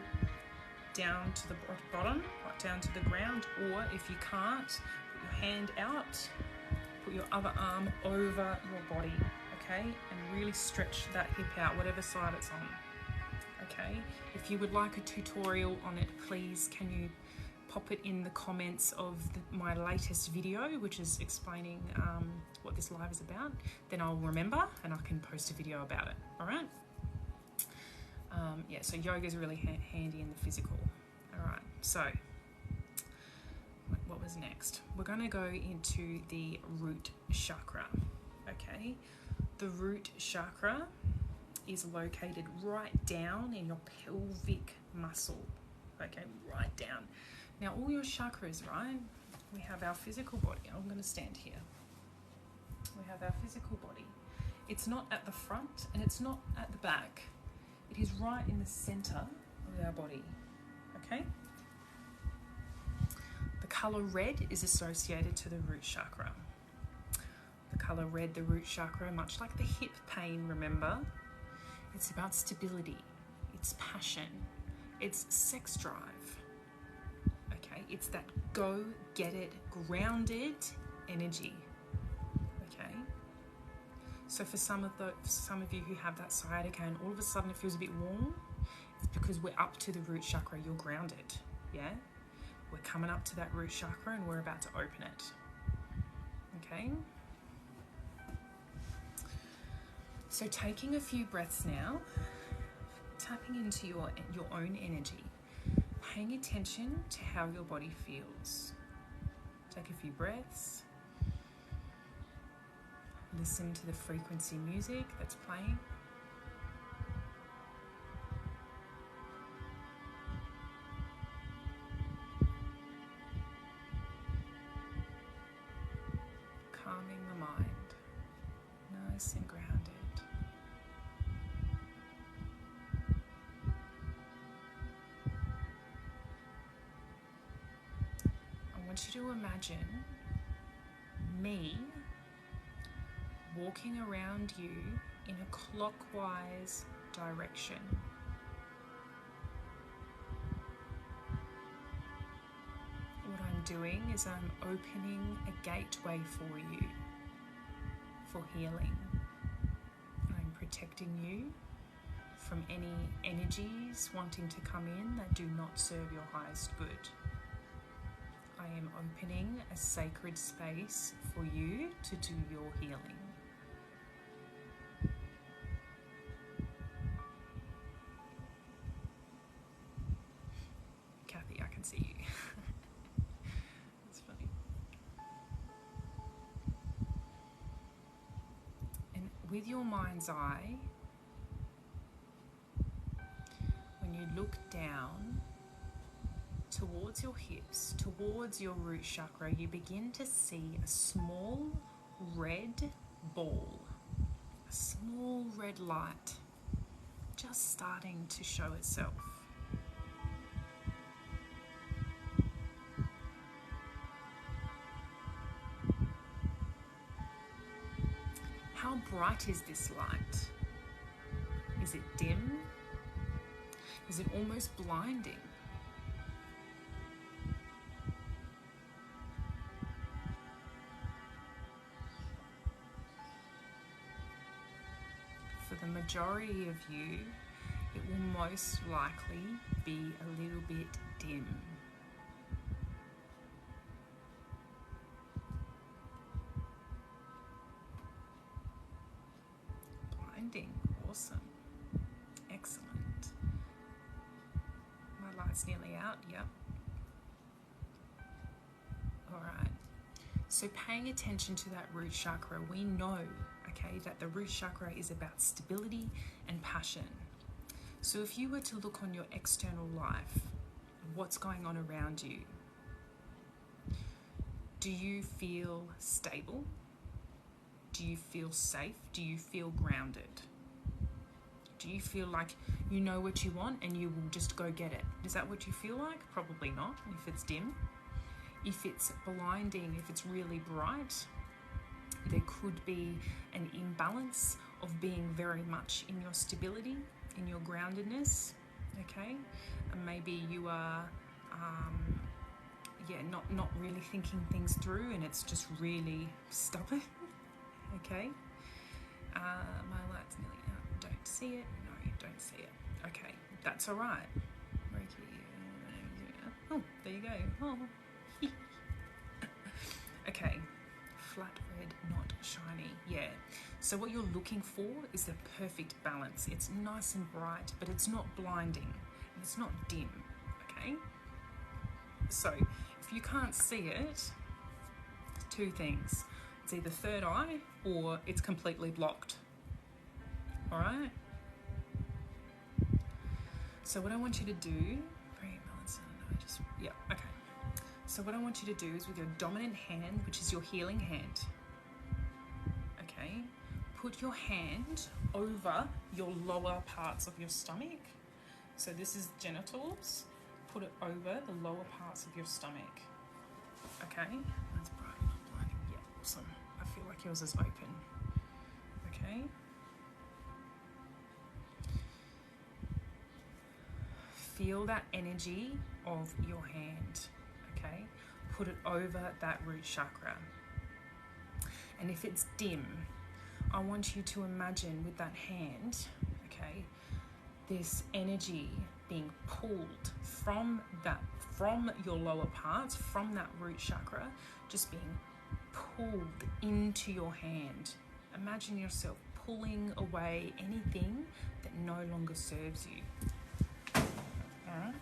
down to the bottom, right down to the ground, or if you can't, put your hand out, put your other arm over your body, okay? And really stretch that hip out, whatever side it's on, okay? If you would like a tutorial on it, please can you pop it in the comments of my latest video, which is explaining what this live is about. Then I'll remember and I can post a video about it, all right? Yeah, so yoga is really handy in the physical. All right, so what was next? We're going to go into the root chakra, okay? The root chakra is located right down in your pelvic muscle, okay, right down. Now, all your chakras, right? We have our physical body. I'm going to stand here. We have our physical body. It's not at the front and it's not at the back. It is right in the center of our body, okay? The color red is associated to the root chakra. The color red, the root chakra, much like the hip pain, remember? It's about stability. It's passion. It's sex drive. Okay, it's that go, get it, grounded energy. Okay, so for some of you who have that sciatica and all of a sudden it feels a bit warm, it's because we're up to the root chakra. You're grounded. Yeah, we're coming up to that root chakra and we're about to open it. Okay, so taking a few breaths now, tapping into your own energy. Paying attention to how your body feels. Take a few breaths. Listen to the frequency music that's playing. Calming the mind, nice and grounded. I want you to imagine me walking around you in a clockwise direction. What I'm doing is I'm opening a gateway for you for healing. I'm protecting you from any energies wanting to come in that do not serve your highest good. I am opening a sacred space for you to do your healing. Kathy, I can see you. That's funny. And with your mind's eye, when you look down towards your hips, towards your root chakra, you begin to see a small red ball, a small red light just starting to show itself. How bright is this light? Is it dim? Is it almost blinding? For the majority of you, it will most likely be a little bit dim. Blinding, awesome, excellent. My light's nearly out, yep. All right, so paying attention to that root chakra, we know, okay, that the root chakra is about stability and passion. So if you were to look on your external life, what's going on around you? Do you feel stable? Do you feel safe? Do you feel grounded? Do you feel like you know what you want and you will just go get it? Is that what you feel like? Probably not, if it's dim. If it's blinding, if it's really bright, there could be an imbalance of being very much in your stability, in your groundedness, okay? And maybe you are, not really thinking things through, and it's just really stubborn, okay? My light's nearly out. Don't see it? No, you don't see it. Okay, that's all right. Reiki. Oh, there you go. Oh. Okay, flat red, not shiny. Yeah. So what you're looking for is the perfect balance. It's nice and bright, but it's not blinding, and it's not dim, okay? So if you can't see it, two things. It's either third eye or it's completely blocked, all right? So what I want you to do, okay. So what I want you to do is with your dominant hand, which is your healing hand, okay, put your hand over your lower parts of your stomach. So this is genitals. Put it over the lower parts of your stomach, okay? That's bright, not blinding. Yeah, awesome. I feel like yours is open, okay? Feel that energy of your hand, okay? Put it over that root chakra. And if it's dim, I want you to imagine with that hand, okay, this energy being pulled from your lower parts, from that root chakra, just being pulled into your hand. Imagine yourself pulling away anything that no longer serves you. All right?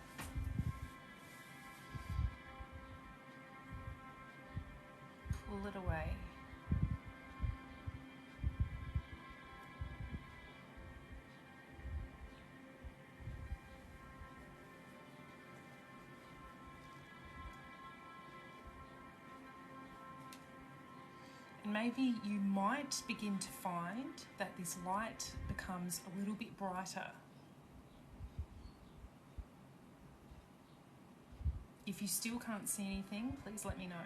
Pull it away. And maybe you might begin to find that this light becomes a little bit brighter. If you still can't see anything, please let me know.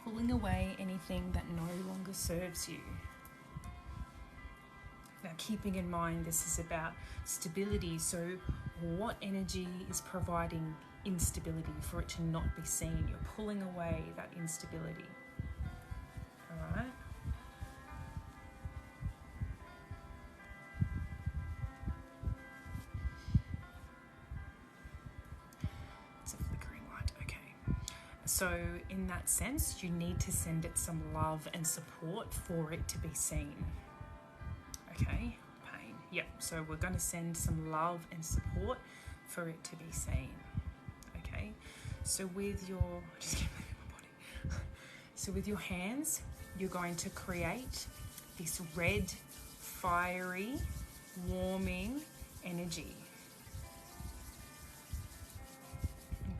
Pulling away anything that no longer serves you. Now, keeping in mind this is about stability, so what energy is providing instability for it to not be seen? You're pulling away that instability. All right? It's a flickering light, okay. So in that sense, you need to send it some love and support for it to be seen. Okay, pain. Yep, so we're going to send some love and support for it to be seen. Okay, so with your, just keep moving my body. So with your hands, you're going to create this red, fiery, warming energy.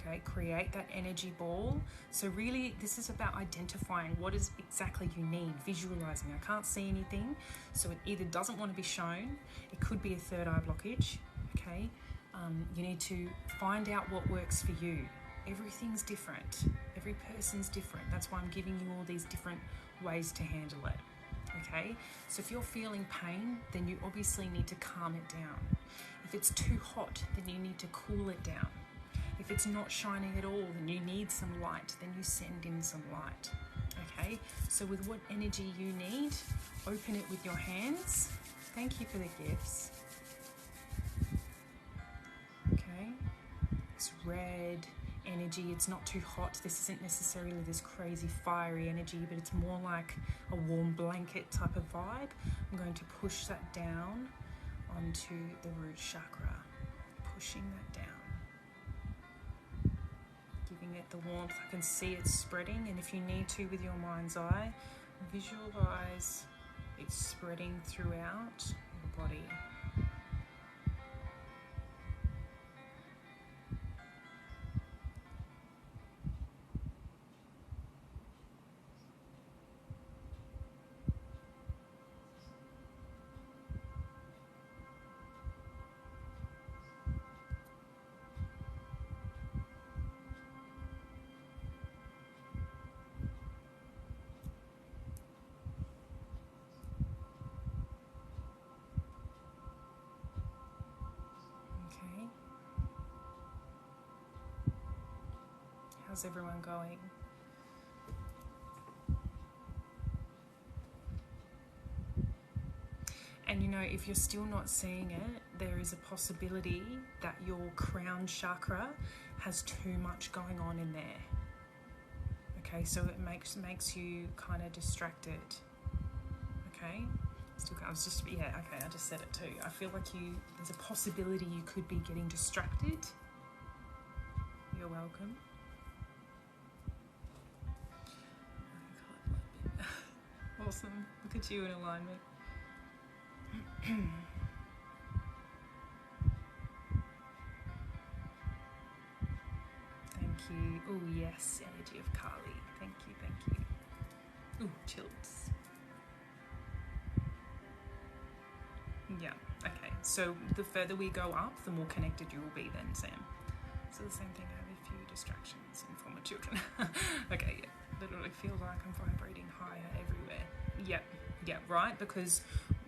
Okay, create that energy ball. So really, this is about identifying what is exactly you need, visualizing. I can't see anything, so it either doesn't want to be shown, it could be a third eye blockage, okay? You need to find out what works for you. Everything's different. Every person's different. That's why I'm giving you all these different ways to handle it, okay? So if you're feeling pain, then you obviously need to calm it down. If it's too hot, then you need to cool it down. If it's not shining at all, then you need some light, then you send in some light, okay? So with what energy you need, open it with your hands, Thank you for the gifts. Okay. It's red energy. It's not too hot. This isn't necessarily this crazy fiery energy, but it's more like a warm blanket type of vibe. I'm going to push that down onto the root chakra. Pushing that down. Giving it the warmth. I can see it spreading, and if you need to with your mind's eye, visualize it spreading throughout your body. Okay. How's everyone going? And you know, if you're still not seeing it, there is a possibility that your crown chakra has too much going on in there. Okay, so it makes you kind of distracted. Okay, I was just, yeah, okay, I just said it too. I feel like there's a possibility you could be getting distracted. You're welcome. Awesome. Look at you in alignment. Thank you. Oh yes, energy of Kali. Thank you, thank you. Ooh, chills. Yeah, okay. So the further we go up, the more connected you will be then, Sam. So the same thing, I have a few distractions in former children. Okay, yeah. Literally feel like I'm vibrating higher everywhere. Yeah, right? Because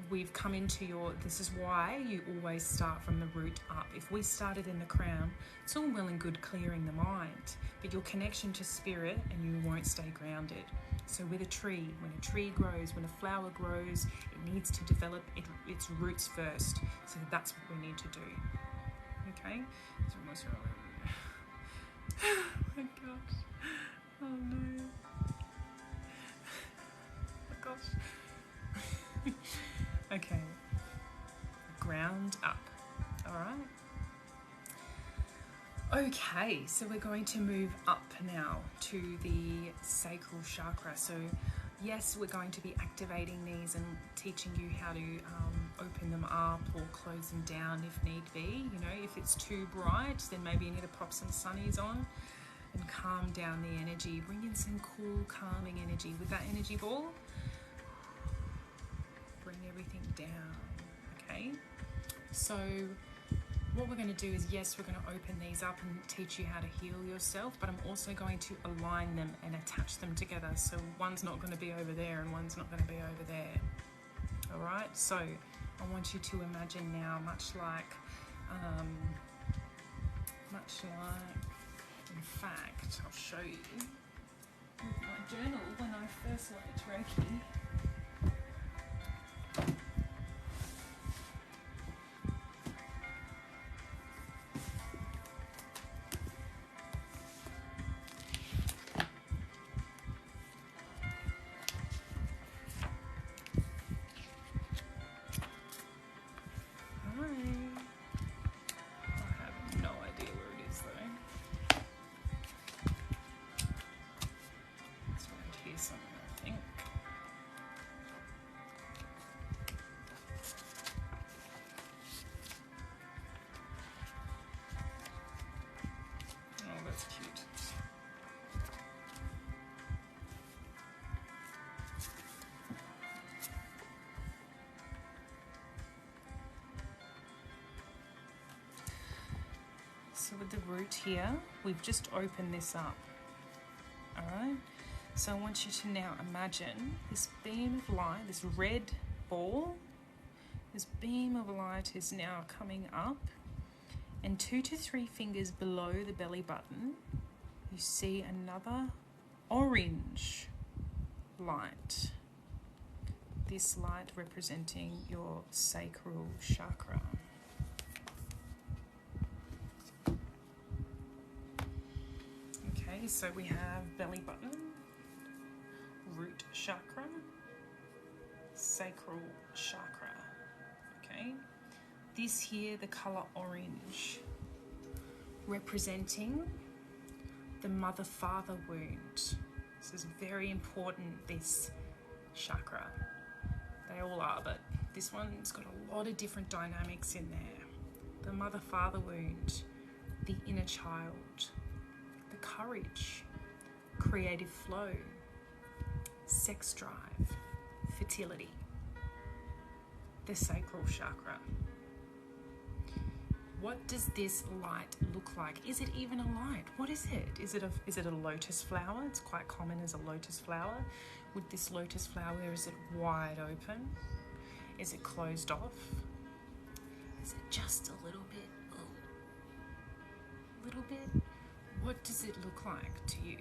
we've come into this is why you always start from the root up. If we started in the crown, it's all well and good clearing the mind, but your connection to spirit and you won't stay grounded. So with a tree, when a tree grows, when a flower grows, it needs to develop its roots first. So that's what we need to do. Okay? So almost oh my gosh. Oh no. Oh gosh. Okay. Ground up. All right. Okay, so we're going to move up now to the sacral chakra. So yes, we're going to be activating these and teaching you how to open them up or close them down if need be. You know, if it's too bright, then maybe you need to pop some sunnies on and calm down the energy. Bring in some cool, calming energy with that energy ball. Bring everything down, okay? So what we're going to do is, yes, we're going to open these up and teach you how to heal yourself, but I'm also going to align them and attach them together. So one's not going to be over there and one's not going to be over there. All right, so I want you to imagine now, much like, in fact, I'll show you with my journal when I first learned Reiki. So with the root here, we've just opened this up, all right? So I want you to now imagine this beam of light, this red ball, this beam of light is now coming up, and 2 to 3 fingers below the belly button, you see another orange light this light representing your sacral chakra. Okay, so we have belly button, root chakra, sacral chakra. Okay, this here, the color orange, representing the mother-father wound. This is very important, this chakra. They all are, but this one's got a lot of different dynamics in there. The mother-father wound, the inner child, the courage, creative flow, sex drive, fertility, the sacral chakra. What does this light look like? Is it even a light? What is it? Is it a lotus flower? It's quite common as a lotus flower. With this lotus flower, is it wide open? Is it closed off? Is it just a little bit? A little bit? What does it look like to you?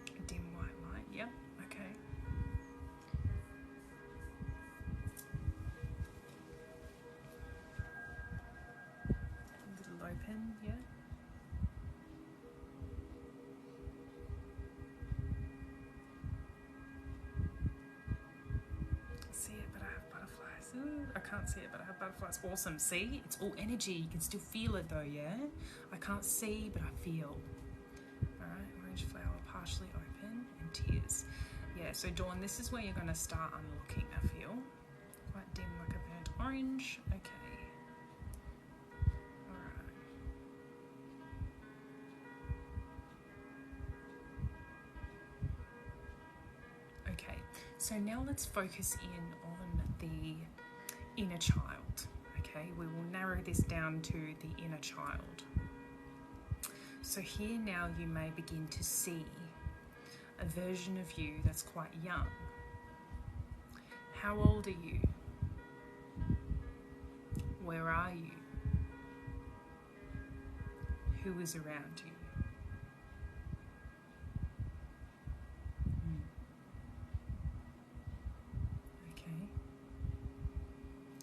A dim white light, yep, okay. A little open, yeah. See it, but I have butterflies. Ooh, I can't see it, but I have butterflies. Awesome. See, it's all energy. You can still feel it though, yeah? I can't see, but I feel. All right, orange flower, partially open, and tears. Yeah, so Dawn, this is where you're going to start unlocking, I feel. Quite dim, like a burnt orange. Okay. All right. Okay, so now let's focus in on the inner child. Okay, we will narrow this down to the inner child. So here now you may begin to see a version of you that's quite young. How old are you? Where are you? Who is around you?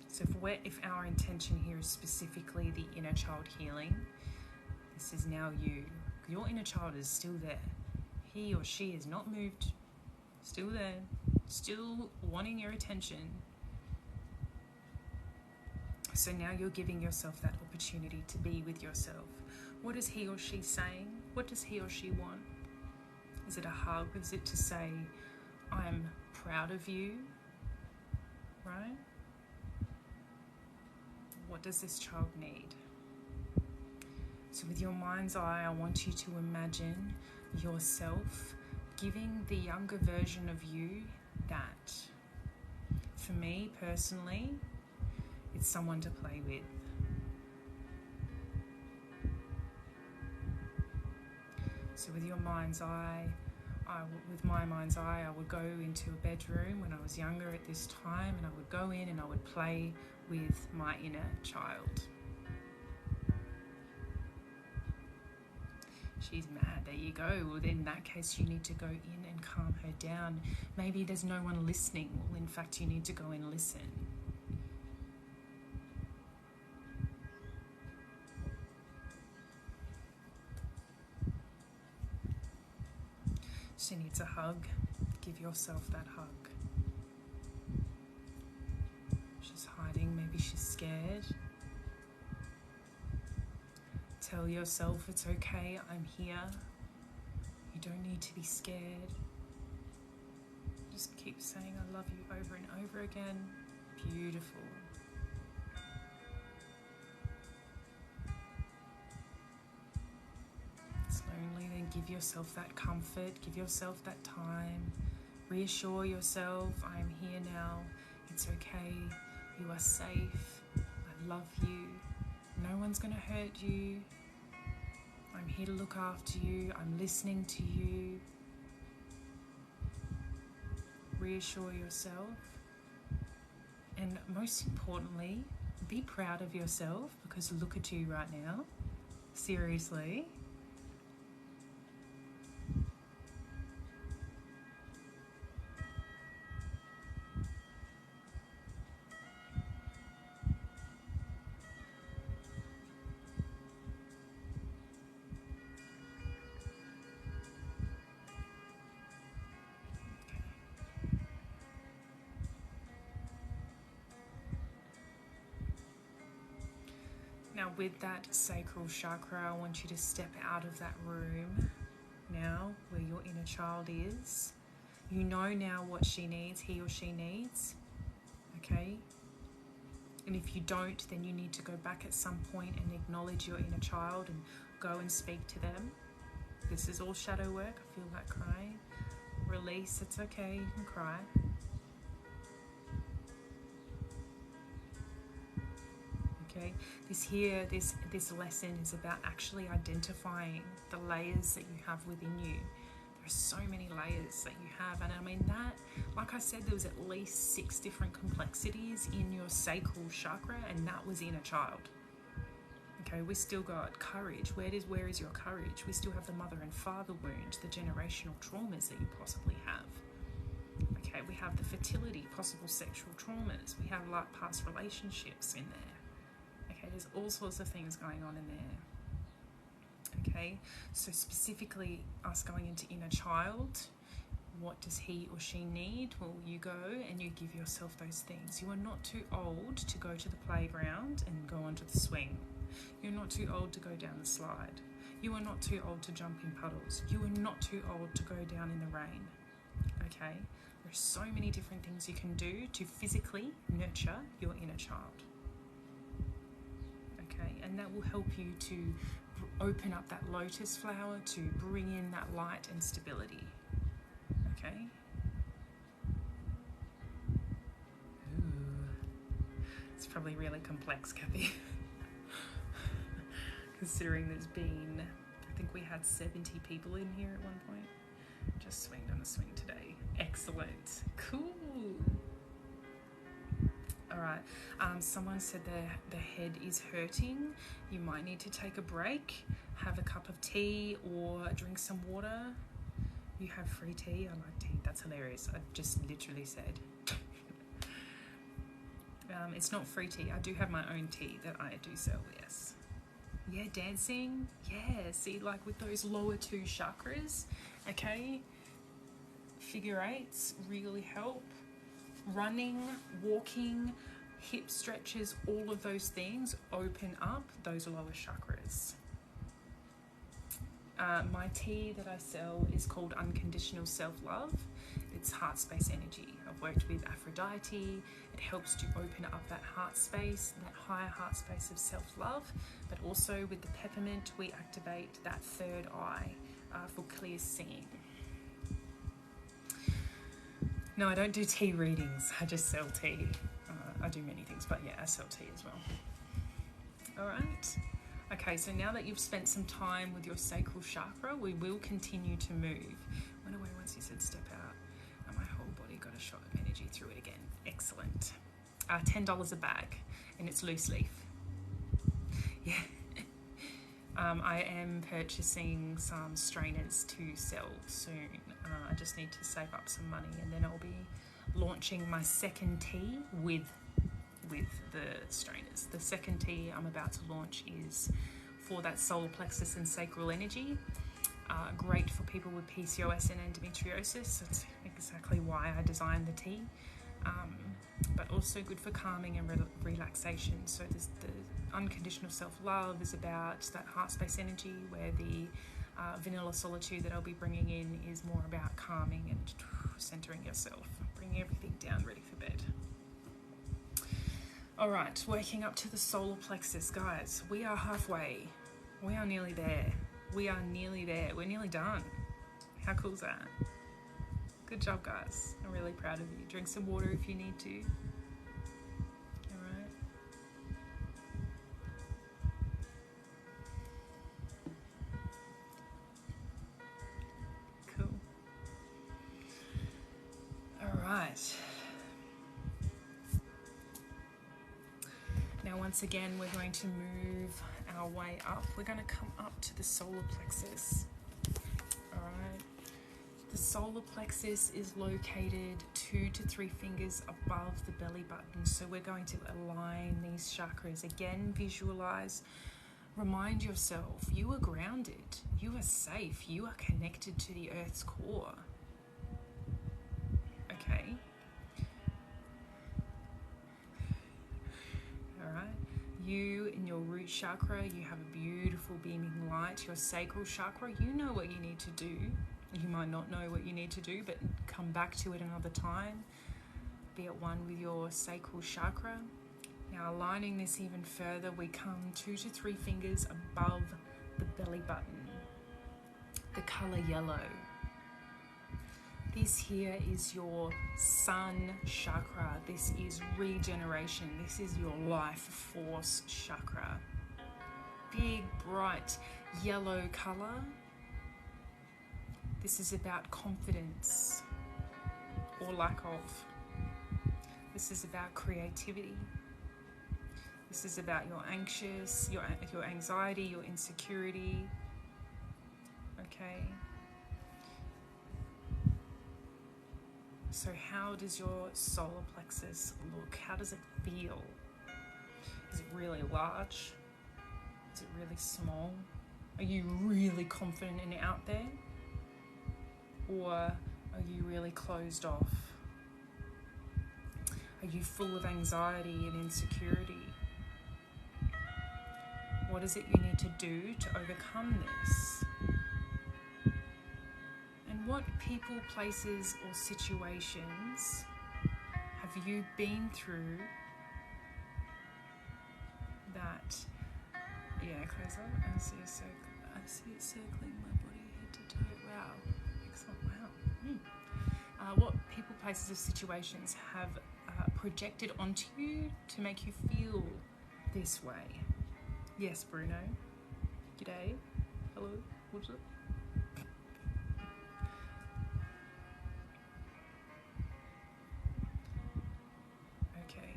So if our intention here is specifically the inner child healing, this is now you. Your inner child is still there. He or she has not moved, still there, still wanting your attention. So now you're giving yourself that opportunity to be with yourself. What is he or she saying? What does he or she want? Is it a hug? Is it to say, I'm proud of you, right? What does this child need? So with your mind's eye, I want you to imagine yourself giving the younger version of you that. For me personally, it's someone to play with. So with your mind's eye, with my mind's eye, I would go into a bedroom when I was younger at this time, and I would go in and I would play with my inner child. She's mad, there you go. Well, in that case, you need to go in and calm her down. Maybe there's no one listening. Well, in fact, you need to go and listen. She needs a hug. Give yourself that hug. She's hiding, maybe she's scared. Tell yourself it's okay, I'm here. You don't need to be scared. Just keep saying I love you over and over again. Beautiful. It's lonely, then give yourself that comfort, give yourself that time. Reassure yourself, I am here now. It's okay. You are safe. I love you. No one's going to hurt you. I'm here to look after you. I'm listening to you. Reassure yourself. And most importantly, be proud of yourself, because look at you right now. Seriously. Now with that sacral chakra, I want you to step out of that room now where your inner child is. You know now what she needs, he or she needs, okay? And if you don't, then you need to go back at some point and acknowledge your inner child and go and speak to them. This is all shadow work. I feel like crying. Release, it's okay, you can cry. Okay, this lesson is about actually identifying the layers that you have within you. There are so many layers that you have, and I mean that, like I said, there was at least 6 different complexities in your sacral chakra, and that was inner child. Okay, we still got courage. Where is your courage? We still have the mother and father wound, the generational traumas that you possibly have. Okay, we have the fertility, possible sexual traumas. We have like past relationships in there. Okay, there's all sorts of things going on in there. Okay, so specifically us going into inner child, what does he or she need? Well, you go and you give yourself those things. You are not too old to go to the playground and go onto the swing. You're not too old to go down the slide. You are not too old to jump in puddles. You are not too old to go down in the rain. Okay, there's so many different things you can do to physically nurture your inner child. Okay, and that will help you to open up that lotus flower to bring in that light and stability. Okay. Ooh. It's probably really complex, Kathy. Considering there's been, I think we had 70 people in here at one point. Just swinged on a swing today. Excellent. Cool. All right. Someone said the head is hurting. You might need to take a break, have a cup of tea or drink some water. You have free tea? I like tea. That's hilarious. I just literally said. It's not free tea. I do have my own tea that I do sell, yes. Yeah, dancing. Yeah, see, like with those lower 2 chakras, okay? Figure 8s really help. Running, walking, hip stretches, all of those things open up those lower chakras. My tea that I sell is called Unconditional Self-Love. It's heart space energy. I've worked with Aphrodite. It helps to open up that heart space, that higher heart space of self-love. But also with the peppermint, we activate that 3rd eye for clear seeing. No, I don't do tea readings. I just sell tea. I do many things, but yeah, I sell tea as well. All right. Okay, so now that you've spent some time with your sacral chakra, we will continue to move. Went away once you said step out, and my whole body got a shot of energy through it again. Excellent. $10 a bag, and it's loose leaf. Yeah. I am purchasing some strainers to sell soon. I just need to save up some money, and then I'll be launching my 2nd tea with the strainers. The 2nd tea I'm about to launch is for that solar plexus and sacral energy. Great for people with PCOS and endometriosis. That's exactly why I designed the tea. But also good for calming and relaxation. So the unconditional self-love is about that heart space energy, where the vanilla solitude that I'll be bringing in is more about calming and centering yourself, bringing everything down, ready for bed. All right, working up to the solar plexus, guys. We are halfway. We are nearly there. We are nearly there. We're nearly done. How cool is that? Good job, guys. I'm really proud of you. Drink some water if you need to. All right. Cool. All right. Now, once again, we're going to move our way up. We're going to come up to the solar plexus. All right. The solar plexus is located 2 to 3 fingers above the belly button. So we're going to align these chakras. Again, visualize. Remind yourself, you are grounded. You are safe. You are connected to the earth's core. Okay. You, in your root chakra, you have a beautiful beaming light. Your sacral chakra, you know what you need to do. You might not know what you need to do, but come back to it another time. Be at one with your sacral chakra. Now, aligning this even further, we come 2 to 3 fingers above the belly button, the color yellow. This here is your sun chakra. This is regeneration. This is your life force chakra. Big, bright yellow color. This is about confidence or lack of. This is about creativity. This is about your anxiety, your insecurity. Okay. So how does your solar plexus look? How does it feel? Is it really large? Is it really small? Are you really confident and out there? Or are you really closed off? Are you full of anxiety and insecurity? What is it you need to do to overcome this? And what people, places, or situations have you been through that, yeah, close up. I see it circling my body head to toe. Wow. Excellent. Wow. What people, places, or situations have projected onto you to make you feel this way? Yes, Bruno. G'day. Hello. What's up? Okay.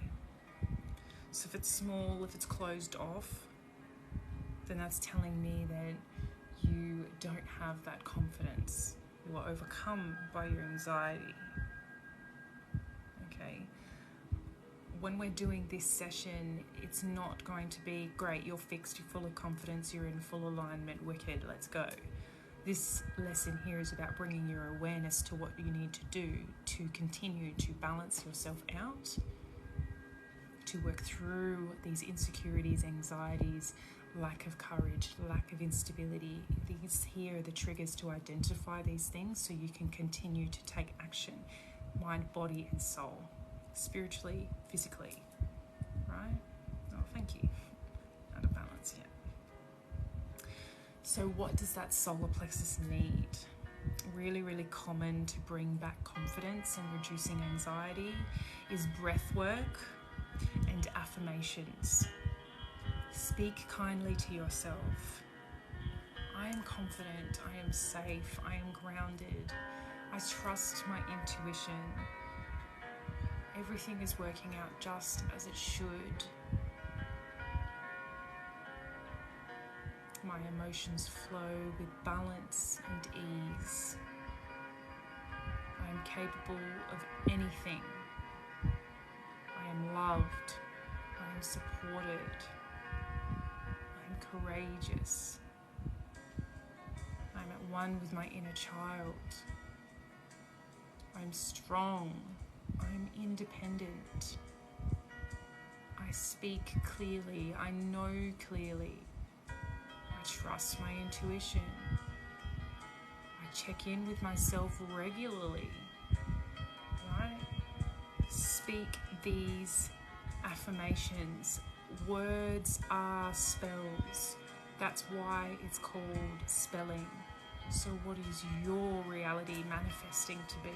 So if it's small, if it's closed off, then that's telling me that you don't have that confidence. You are overcome by your anxiety. Okay. When we're doing this session, it's not going to be great, you're fixed, you're full of confidence, you're in full alignment, wicked, let's go. This lesson here is about bringing your awareness to what you need to do to continue to balance yourself out, to work through these insecurities, anxieties, lack of courage, lack of instability. These here are the triggers to identify these things so you can continue to take action, mind, body, and soul. Spiritually, physically, right? Oh, thank you. Out of balance, yeah. So what does that solar plexus need? Really, really common to bring back confidence and reducing anxiety is breath work and affirmations. Speak kindly to yourself. I am confident, I am safe, I am grounded, I trust my intuition. Everything is working out just as it should. My emotions flow with balance and ease. I am capable of anything. I am loved. I am supported. I am courageous. I am at one with my inner child. I am strong. I'm independent. I speak clearly. I know clearly. I trust my intuition. I check in with myself regularly. Right? Speak these affirmations. Words are spells. That's why it's called spelling. So what is your reality manifesting to be?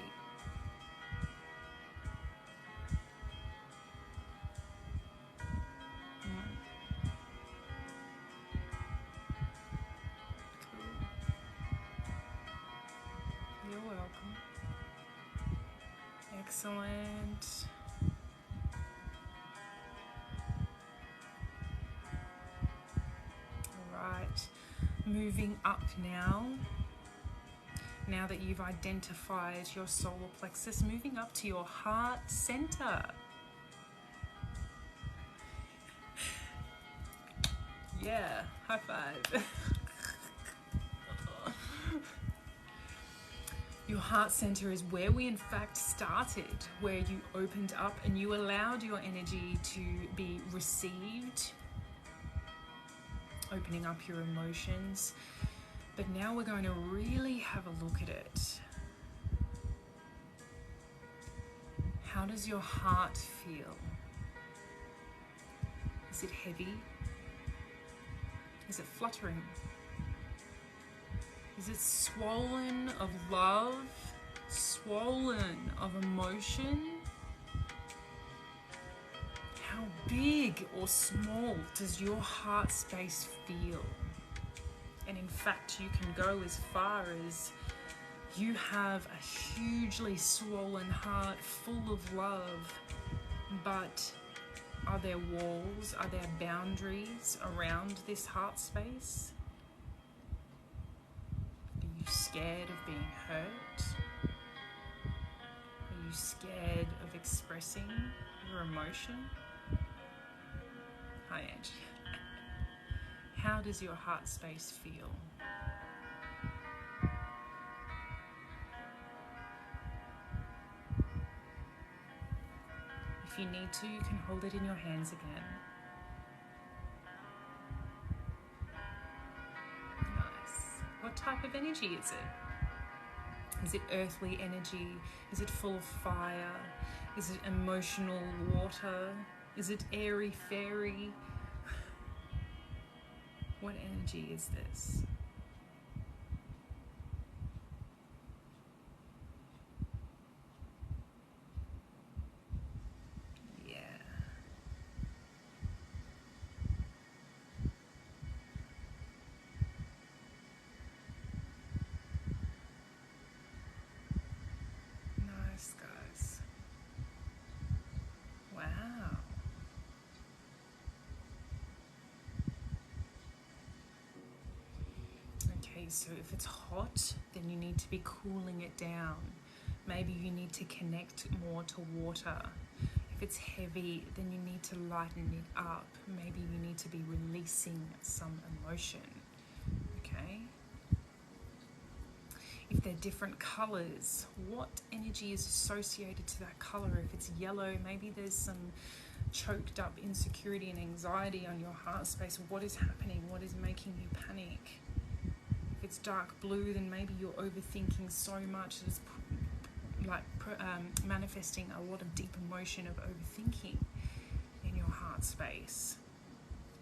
Excellent. All right, moving up now. Now that you've identified your solar plexus, moving up to your heart center. Yeah, high five. Your heart center is where we in fact started, where you opened up and you allowed your energy to be received opening up your emotions. But now we're going to really have a look at it. How does your heart feel? Is it heavy? Is it fluttering? Is it swollen of love? Swollen of emotion? How big or small does your heart space feel? And in fact, you can go as far as you have a hugely swollen heart full of love, but are there walls, are there boundaries around this heart space? Are you scared of being hurt? Are you scared of expressing your emotion? Hi, Angie. How does your heart space feel? If you need to, you can hold it in your hands again. Nice. What type of energy is it? Is it earthly energy? Is it full of fire? Is it emotional water? Is it airy fairy? What energy is this? Guys. Wow. Okay, so if it's hot, then you need to be cooling it down. Maybe you need to connect more to water. If it's heavy, then you need to lighten it up. Maybe you need to be releasing some emotion. Okay? If they're different colors, what energy is associated to that color? If it's yellow, maybe there's some choked up insecurity and anxiety on your heart space. What is happening? What is making you panic? If it's dark blue, then maybe you're overthinking so much that it's like manifesting a lot of deep emotion of overthinking in your heart space.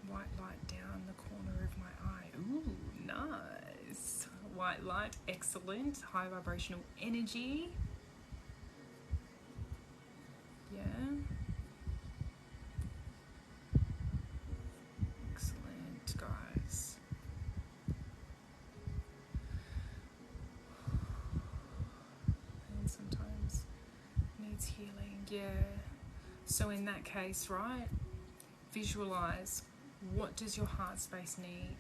White light down the corner of my eye. Ooh, nice. White light, excellent. High vibrational energy. Yeah. Excellent, guys. And sometimes needs healing. Yeah. So in that case, right, visualize, what does your heart space need?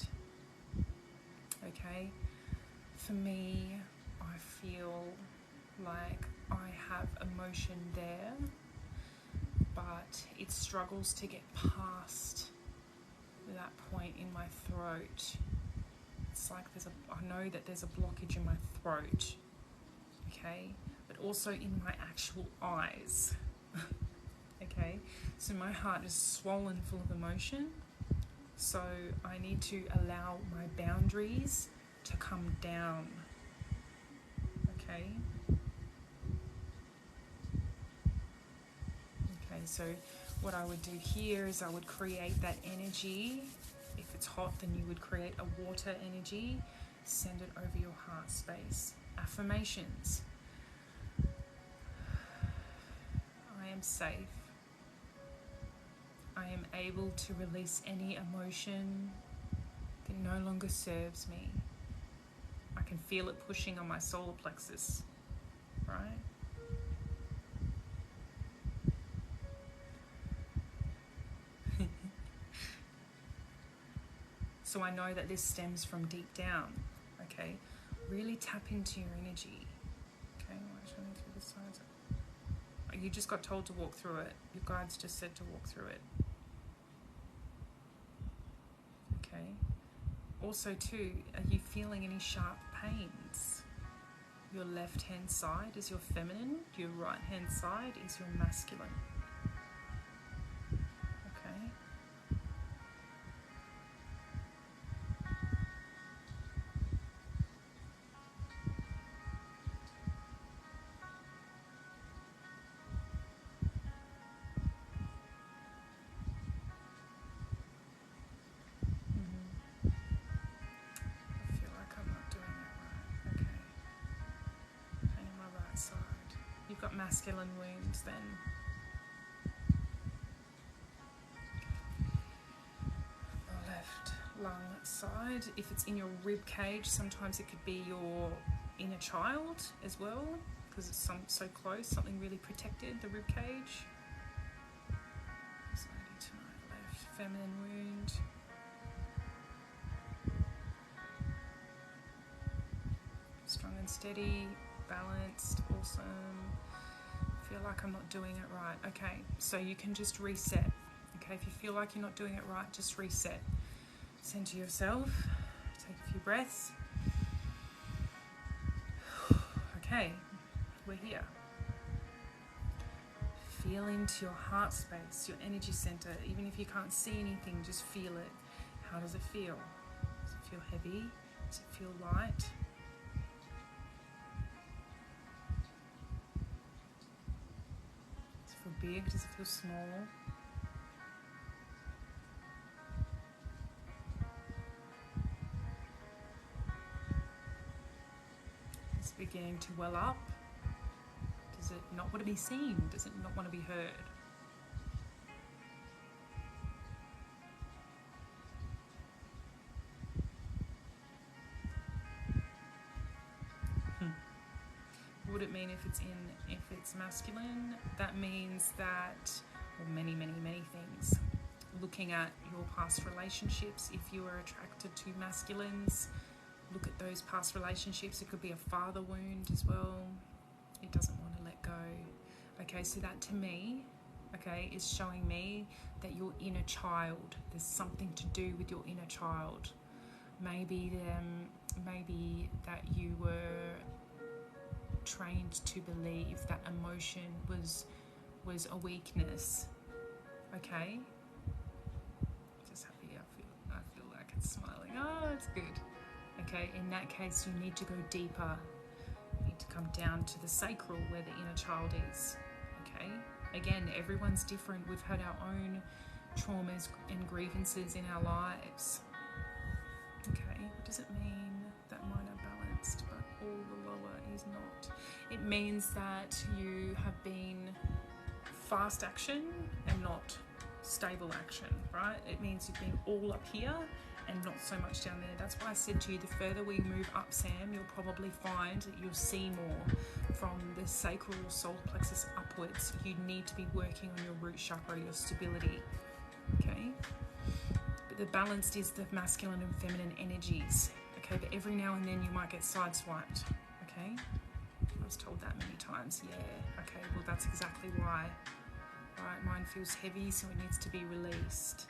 Okay. For me, I feel like I have emotion there, but it struggles to get past that point in my throat. It's like I know that there's a blockage in my throat, okay, but also in my actual eyes, okay? So my heart is swollen full of emotion, so I need to allow my boundaries to come down, okay? Okay, so what I would do here is I would create that energy. If it's hot, then you would create a water energy, send it over your heart space. Affirmations. I am safe. I am able to release any emotion that no longer serves me. I can feel it pushing on my solar plexus, right? So I know that this stems from deep down, okay? Really tap into your energy. Okay, running through the sides. You just got told to walk through it. Your guides just said to walk through it. Okay. Also too, are you feeling any sharp pains? Your left hand side is your feminine, your right hand side is your masculine. Okay. masculine wound then. Left lung side. If it's in your rib cage, sometimes it could be your inner child as well, because it's so close, something really protected, the rib cage. Slowly to my left, feminine wound. Strong and steady, balanced, awesome. Feel like I'm not doing it right. Okay, so you can just reset. Okay, if you feel like you're not doing it right, just reset. Center yourself, take a few breaths. Okay, we're here. Feel into your heart space, your energy center. Even if you can't see anything, just feel it. How does it feel? Does it feel heavy? Does it feel light? Does it feel big? Does it feel small? Is it beginning to well up? Does it not want to be seen? Does it not want to be heard? What would it mean if it's masculine? That means that, well, many things. Looking at your past relationships, if you are attracted to masculines, look at those past relationships. It could be a father wound as well. It doesn't want to let go. Okay, so that to me, okay, is showing me that your inner child, there's something to do with your inner child. Maybe that you were trained to believe that emotion was a weakness. Okay, just happy. I feel like it's smiling. Oh, it's good. Okay, in that case, you need to go deeper. You need to come down to the sacral where the inner child is. Okay, again, everyone's different. We've had our own traumas and grievances in our lives. Okay, what does it mean that mine are balanced but all the lower is not? It means that you have been fast action and not stable action, right? It means you've been all up here and not so much down there. That's why I said to you, the further we move up, Sam, you'll probably find that you'll see more from the sacral or solar plexus upwards. You need to be working on your root chakra, your stability, okay? But the balanced is the masculine and feminine energies, okay? But every now and then you might get sideswiped, okay? I was told that many times. Yeah, okay, well that's exactly why. Right, mine feels heavy, so it needs to be released.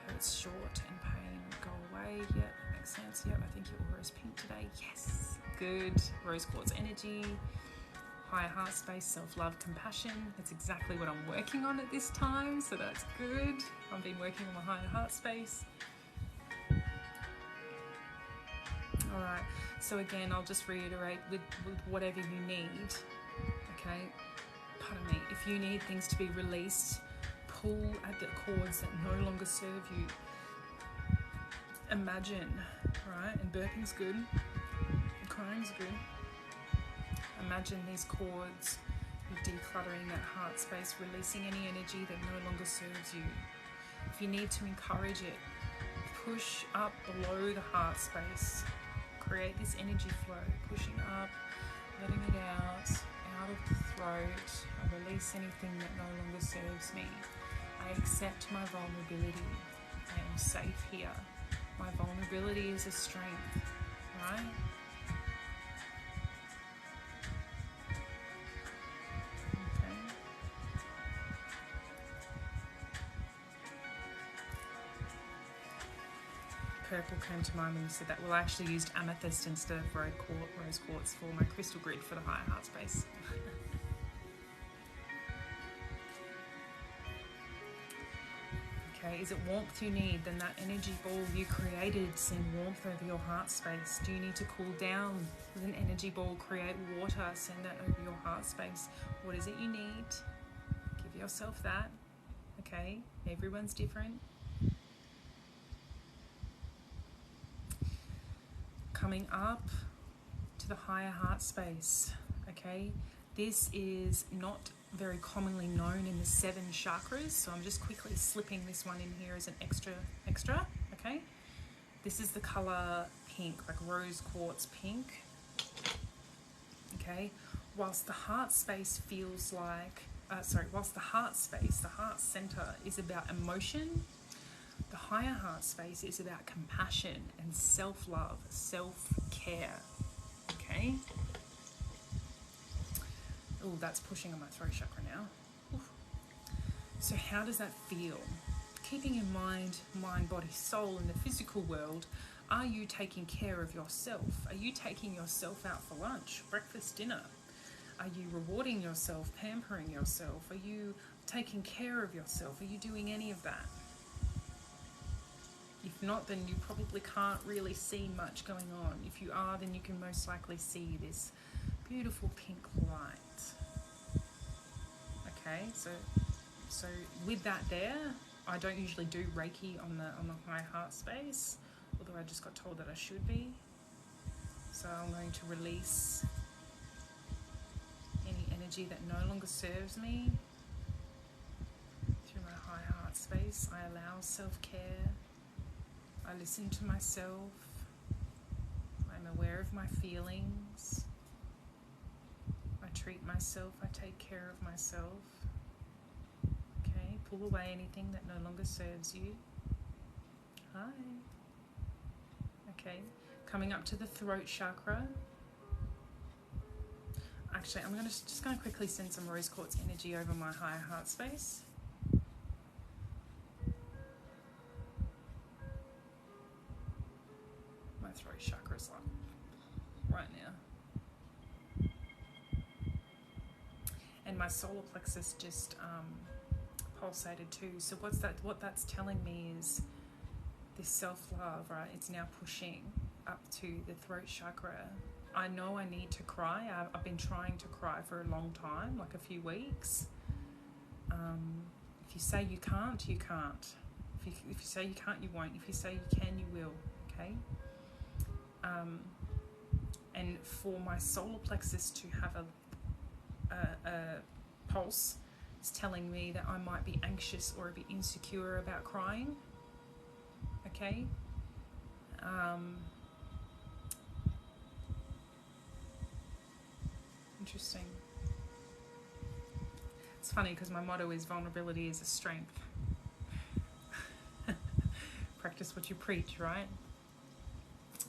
Hurts short and pain go away. Yep, makes sense. Yep, I think your aura is pink today. Yes, good. Rose quartz energy, higher heart space, self-love, compassion. That's exactly what I'm working on at this time, so that's good. I've been working on my higher heart space. All right, so again, I'll just reiterate with whatever you need, okay? Pardon me, if you need things to be released, pull at the cords that no longer serve you. Imagine, right? And burping's good, crying's good. Imagine these cords, you're decluttering that heart space, releasing any energy that no longer serves you. If you need to encourage it, push up below the heart space. Create this energy flow, pushing up, letting it out of the throat. I release anything that no longer serves me. I accept my vulnerability. I am safe here. My vulnerability is a strength, right? Okay. Purple came to mind when you said that. Well, I actually used amethyst instead of rose quartz for my crystal grid for the higher heart space. Okay, is it warmth you need? Then that energy ball you created, send warmth over your heart space. Do you need to cool down with an energy ball? Create water, send that over your heart space. What is it you need? Give yourself that. Okay, everyone's different. Coming up to the higher heart space, okay? This is not very commonly known in the 7 chakras, so I'm just quickly slipping this one in here as an extra, okay? This is the color pink, like rose quartz pink, okay? Whilst the heart space feels like, whilst the heart space, the heart center is about emotion, the higher heart space is about compassion and self-love, self-care, okay? Oh, that's pushing on my throat chakra now. Oof. So how does that feel? Keeping in mind, body, soul, in the physical world, are you taking care of yourself? Are you taking yourself out for lunch, breakfast, dinner? Are you rewarding yourself, pampering yourself? Are you taking care of yourself? Are you doing any of that? If not, then you probably can't really see much going on. If you are, then you can most likely see this beautiful pink light. Okay, so with that there, I don't usually do Reiki on the high heart space, although I just got told that I should be. So I'm going to release any energy that no longer serves me through my high heart space. I allow self-care. I listen to myself. I'm aware of my feelings. I treat myself. I take care of myself. Okay, pull away anything that no longer serves you. Hi. Okay, coming up to the throat chakra. Actually, I'm just going to quickly send some rose quartz energy over my higher heart space. My throat chakra is like right now. And my solar plexus just pulsated too. So what that's telling me is this self-love, right? It's now pushing up to the throat chakra. I know I need to cry. I've been trying to cry for a long time, like a few weeks. If you say you can't, you can't. If you say you can't, you won't. If you say you can, you will, okay? And for my solar plexus to have a pulse, it's telling me that I might be anxious or a bit insecure about crying, okay? Interesting. It's funny because my motto is vulnerability is a strength. Practice what you preach, right?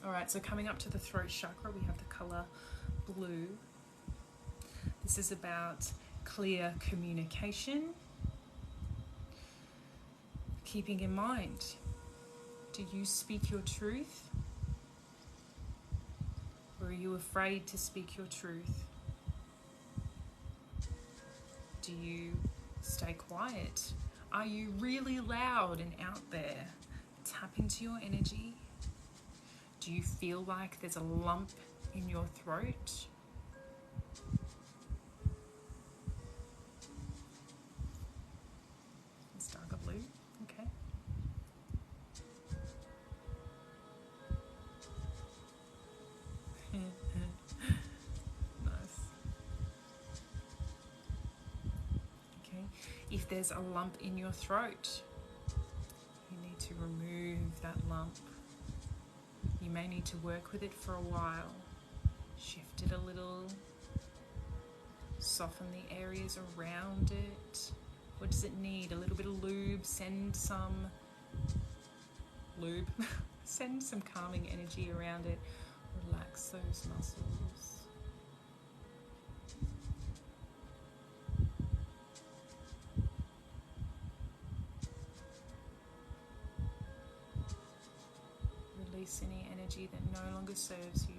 Alright, so coming up to the throat chakra, we have the colour blue. This is about clear communication. Keeping in mind, do you speak your truth? Or are you afraid to speak your truth? Do you stay quiet? Are you really loud and out there? Tap into your energy. Do you feel like there's a lump in your throat? It's darker blue, okay. Nice. Okay, if there's a lump in your throat, you need to remove that lump. You may need to work with it for a while. Shift it a little. Soften the areas around it. What does it need? A little bit of lube. Send some lube. Send some calming energy around it. Relax those muscles. Release any energy that no longer serves you.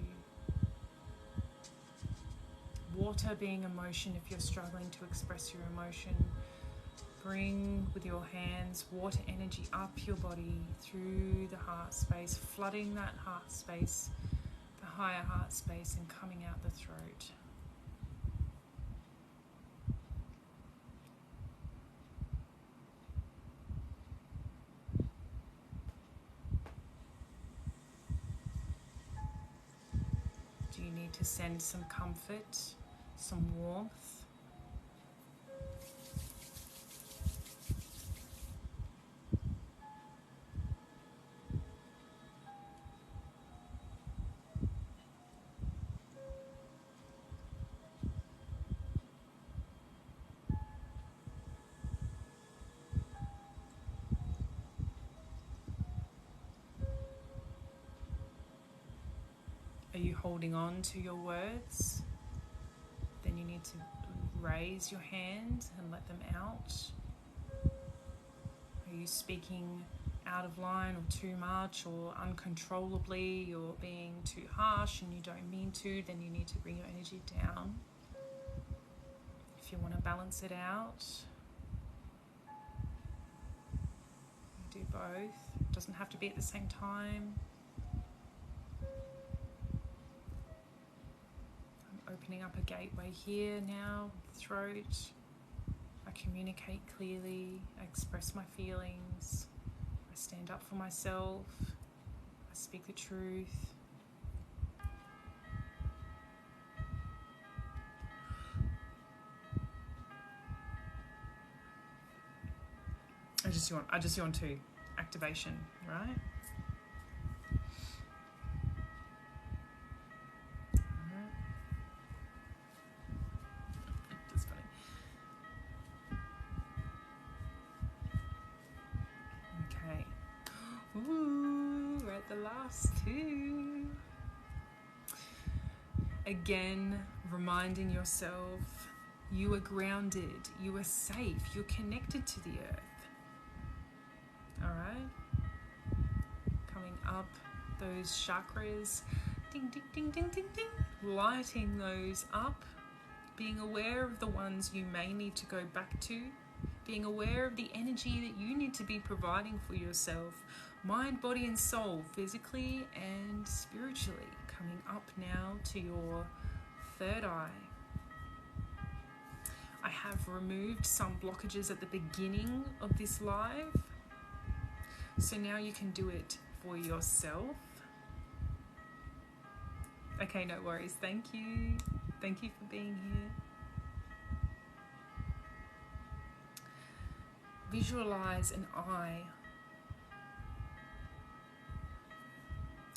Water being emotion, if you're struggling to express your emotion, bring with your hands water energy up your body through the heart space, flooding that heart space, the higher heart space, and coming out the throat. Do you need to send some comfort some warmth. Are you holding on to your words? Then you need to raise your hand and let them out. Are you speaking out of line or too much or uncontrollably or being too harsh and you don't mean to? Then you need to bring your energy down. If you want to balance it out, you do both. It doesn't have to be at the same time. Opening up a gateway here now, throat. I communicate clearly, I express my feelings, I stand up for myself, I speak the truth. I just yawn too. Activation, right? Ooh, we're at the last two. Again, reminding yourself you are grounded, you are safe, you're connected to the earth. All right? Coming up those chakras, ding, ding, ding, ding, ding, ding, lighting those up, being aware of the ones you may need to go back to, being aware of the energy that you need to be providing for yourself, mind, body and soul, physically and spiritually. Coming up now to your third eye. I have removed some blockages at the beginning of this live, so now you can do it for yourself. Okay, no worries. Thank you. Thank you for being here. Visualize an eye.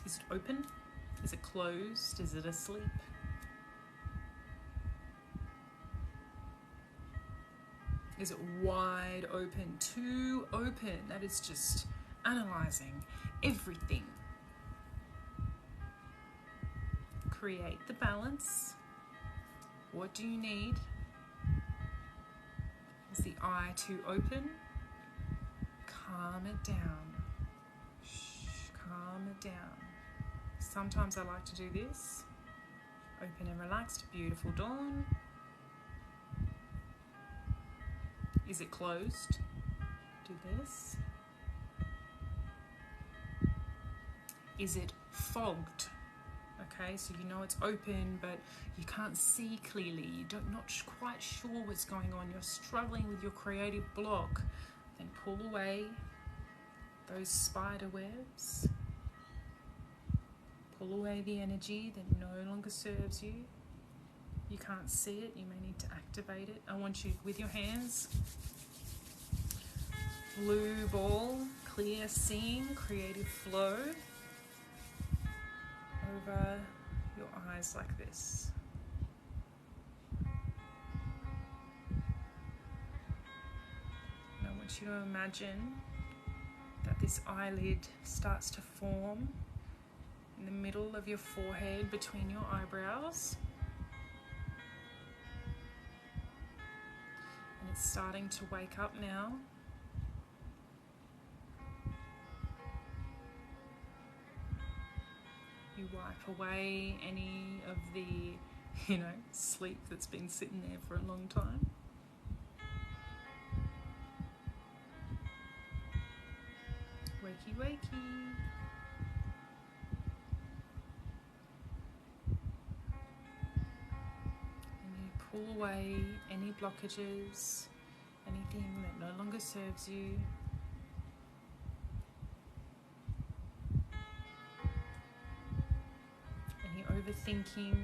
Is it open? Is it closed? Is it asleep? Is it wide open? Too open? That is just analyzing everything. Create the balance. What do you need? Is the eye too open? Calm it down. Shh, calm it down. Sometimes I like to do this. Open and relaxed, beautiful dawn. Is it closed? Do this. Is it fogged? Okay, so you know it's open, but you can't see clearly. You're not quite sure what's going on. You're struggling with your creative block. Then pull away those spider webs. Pull away the energy that no longer serves you. You can't see it. You may need to activate it. I want you, with your hands, blue ball, clear seeing, creative flow over your eyes like this. And I want you to imagine that this eyelid starts to form in the middle of your forehead between your eyebrows. And it's starting to wake up now. You wipe away any of the, sleep that's been sitting there for a long time. Wakey, wakey. And you pull away any blockages, anything that no longer serves you. Any overthinking,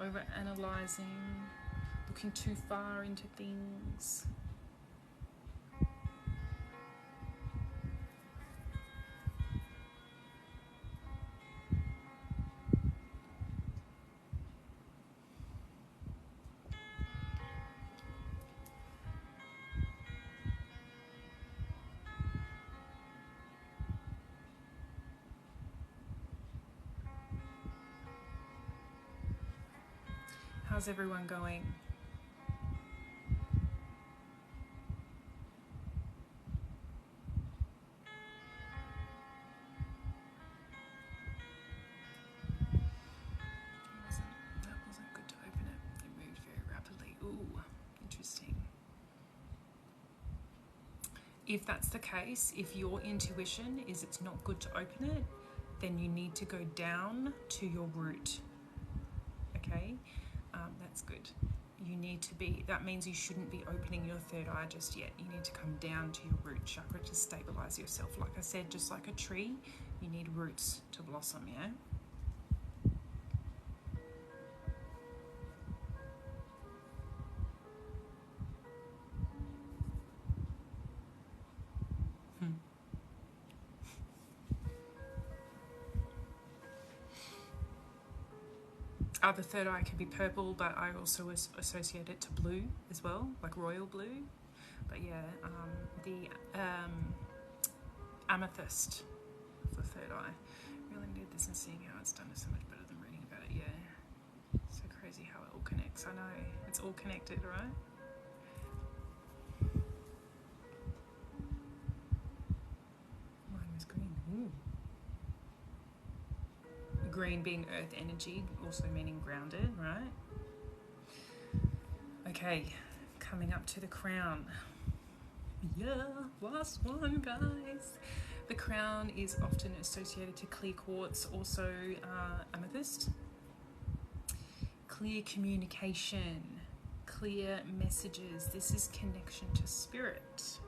over-analyzing. looking too far into things. How's everyone going? That wasn't good to open it. It moved very rapidly. Ooh, interesting. If that's the case, if your intuition is it's not good to open it, then you need to go down to your root. Okay? That's good. You need to be, that means you shouldn't be opening your third eye just yet. You need to come down to your root chakra to stabilize yourself. Like I said, just like a tree, you need roots to blossom, yeah? The third eye can be purple, but I also associate it to blue as well, like royal blue. But yeah, the amethyst of the third eye. Really need this and seeing how it's done is so much better than reading about it, yeah. So crazy how it all connects. I know, it's all connected, right? Mine was green. Ooh. Green being earth energy, also meaning grounded, right? Okay, coming up to the crown. Yeah, last one, guys. The crown is often associated to clear quartz, also amethyst. Clear communication, clear messages. This is connection to spirit.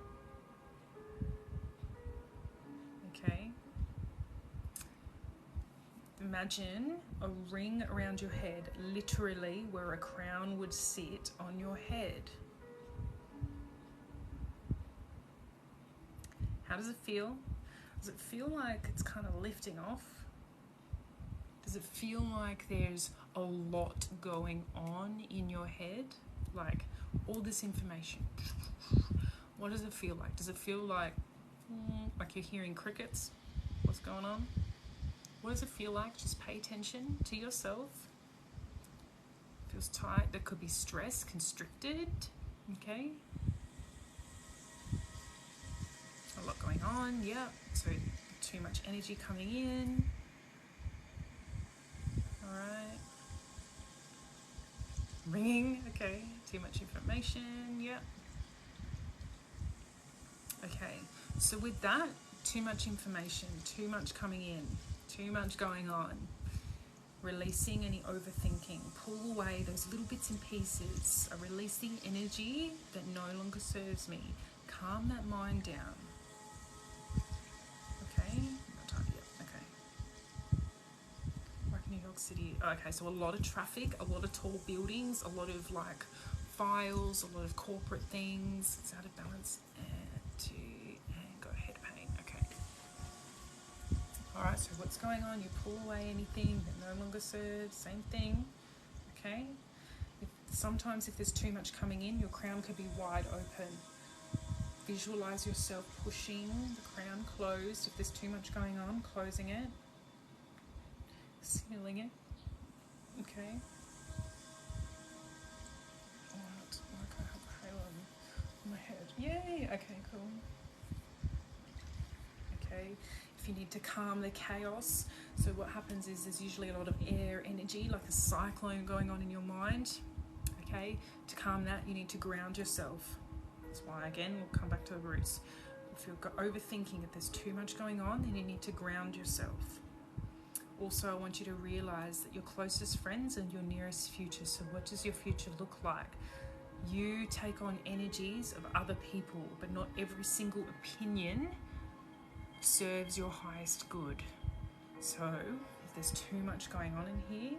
Okay. Imagine a ring around your head, literally where a crown would sit on your head. How does it feel? Does it feel like it's kind of lifting off? Does it feel like there's a lot going on in your head? Like all this information. What does it feel like? Does it feel like you're hearing crickets? What's going on? What does it feel like? Just pay attention to yourself. Feels tight. There could be stress, constricted. Okay. A lot going on. Yeah. So too much energy coming in. All right. Ringing. Okay. Too much information. Yeah. Okay. So with that, too much information, too much coming in. Too much going on. Releasing any overthinking. Pull away those little bits and pieces. A releasing energy that no longer serves me. Calm that mind down. Okay. Not time yet. Okay. Like New York City. Okay, so a lot of traffic, a lot of tall buildings, a lot of like files, a lot of corporate things. It's out of balance. And got head pain. Okay. Alright, so what's going on? You pull away anything that no longer serves, same thing, okay? Sometimes if there's too much coming in, your crown could be wide open. Visualize yourself pushing the crown closed. If there's too much going on, closing it, sealing it, okay? Alright, like I have a halo on my head. Yay, okay, cool. Okay. If you need to calm the chaos, so what happens is there's usually a lot of air energy, like a cyclone going on in your mind. Okay, to calm that, you need to ground yourself. That's why, again, we'll come back to the roots. If you're overthinking, if there's too much going on, then you need to ground yourself. Also, I want you to realize that your closest friends and your nearest future. So what does your future look like? You take on energies of other people, but not every single opinion serves your highest good. So if there's too much going on in here,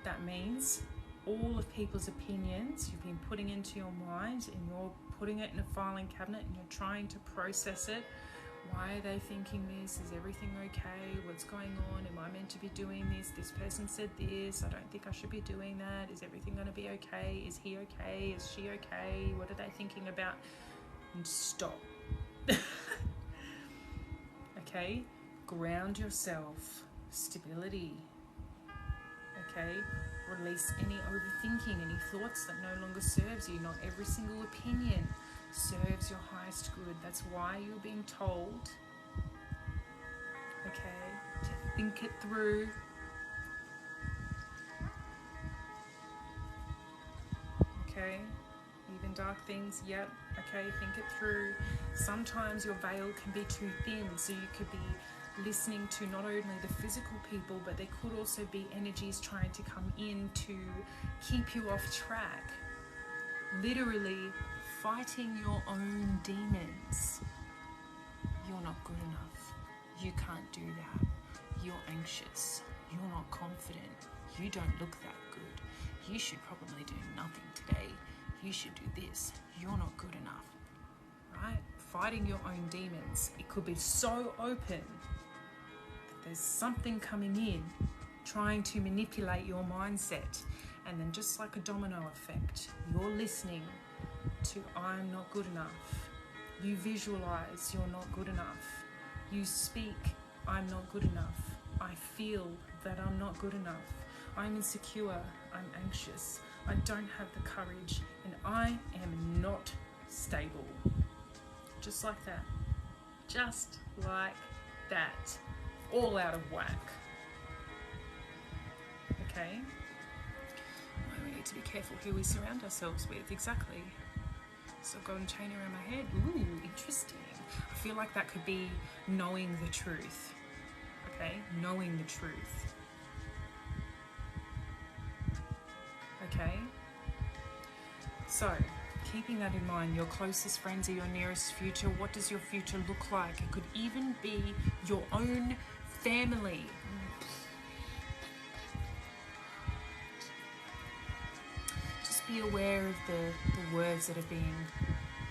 that means all of people's opinions you've been putting into your mind, and you're putting it in a filing cabinet and you're trying to process it. Why are they thinking this? Is everything okay? What's going on? Am I meant to be doing this? This person said this. I don't think I should be doing that. Is everything going to be okay? Is he okay? Is she okay? What are they thinking about? And stop. Okay? Ground yourself. Stability. Okay? Release any overthinking, any thoughts that no longer serves you. Not every single opinion serves your highest good. That's why you're being told, okay, to think it through. Okay, even dark things, yep, okay, think it through. Sometimes your veil can be too thin, so you could be listening to not only the physical people, but there could also be energies trying to come in to keep you off track. Literally fighting your own demons. You're not good enough. You can't do that. You're anxious. You're not confident. You don't look that good. You should probably do nothing today. You should do this. You're not good enough. Right? Fighting your own demons. It could be so open that there's something coming in trying to manipulate your mindset. And then just like a domino effect, you're listening to I'm not good enough. You visualize you're not good enough. You speak I'm not good enough. I feel that I'm not good enough. I'm insecure. I'm anxious. I don't have the courage, and I am not stable. Just like that. Just like that. All out of whack. Okay? Well, we need to be careful who we surround ourselves with. Exactly. So I've got a chain around my head. Ooh, interesting. I feel like that could be knowing the truth. Okay? Knowing the truth. Okay? So, keeping that in mind, your closest friends are your nearest future. What does your future look like? It could even be your own family. Just be aware of the words that are being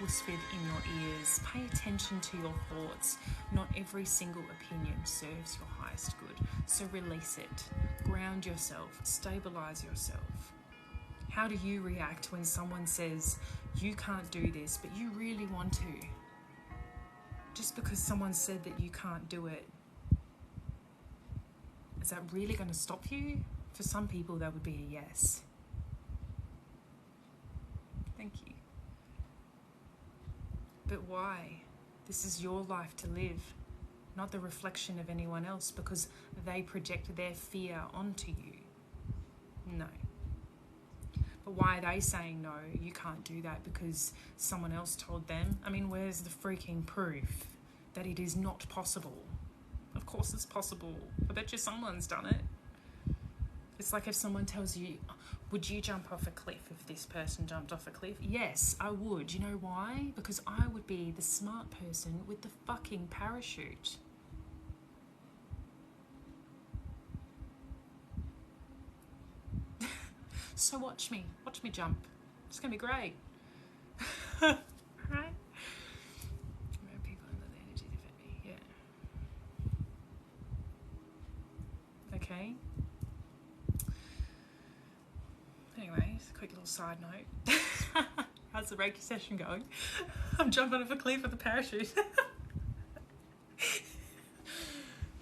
whispered in your ears. Pay attention to your thoughts. Not every single opinion serves your highest good. So release it. Ground yourself. Stabilize yourself. How do you react when someone says, you can't do this, but you really want to? Just because someone said that you can't do it, is that really going to stop you? For some people, that would be a yes. Thank you. But why? This is your life to live, not the reflection of anyone else because they project their fear onto you. No. But why are they saying no, you can't do that because someone else told them? I mean, where's the freaking proof that it is not possible? Of course it's possible. I bet you someone's done it. It's like if someone tells you, would you jump off a cliff if this person jumped off a cliff? Yes, I would. You know why? Because I would be the smart person with the fucking parachute. So watch me jump. It's gonna be great. Right? People under the energy defend me, yeah. Okay. Anyway, just a quick little side note. How's the Reiki session going? I'm jumping off a cliff with a parachute.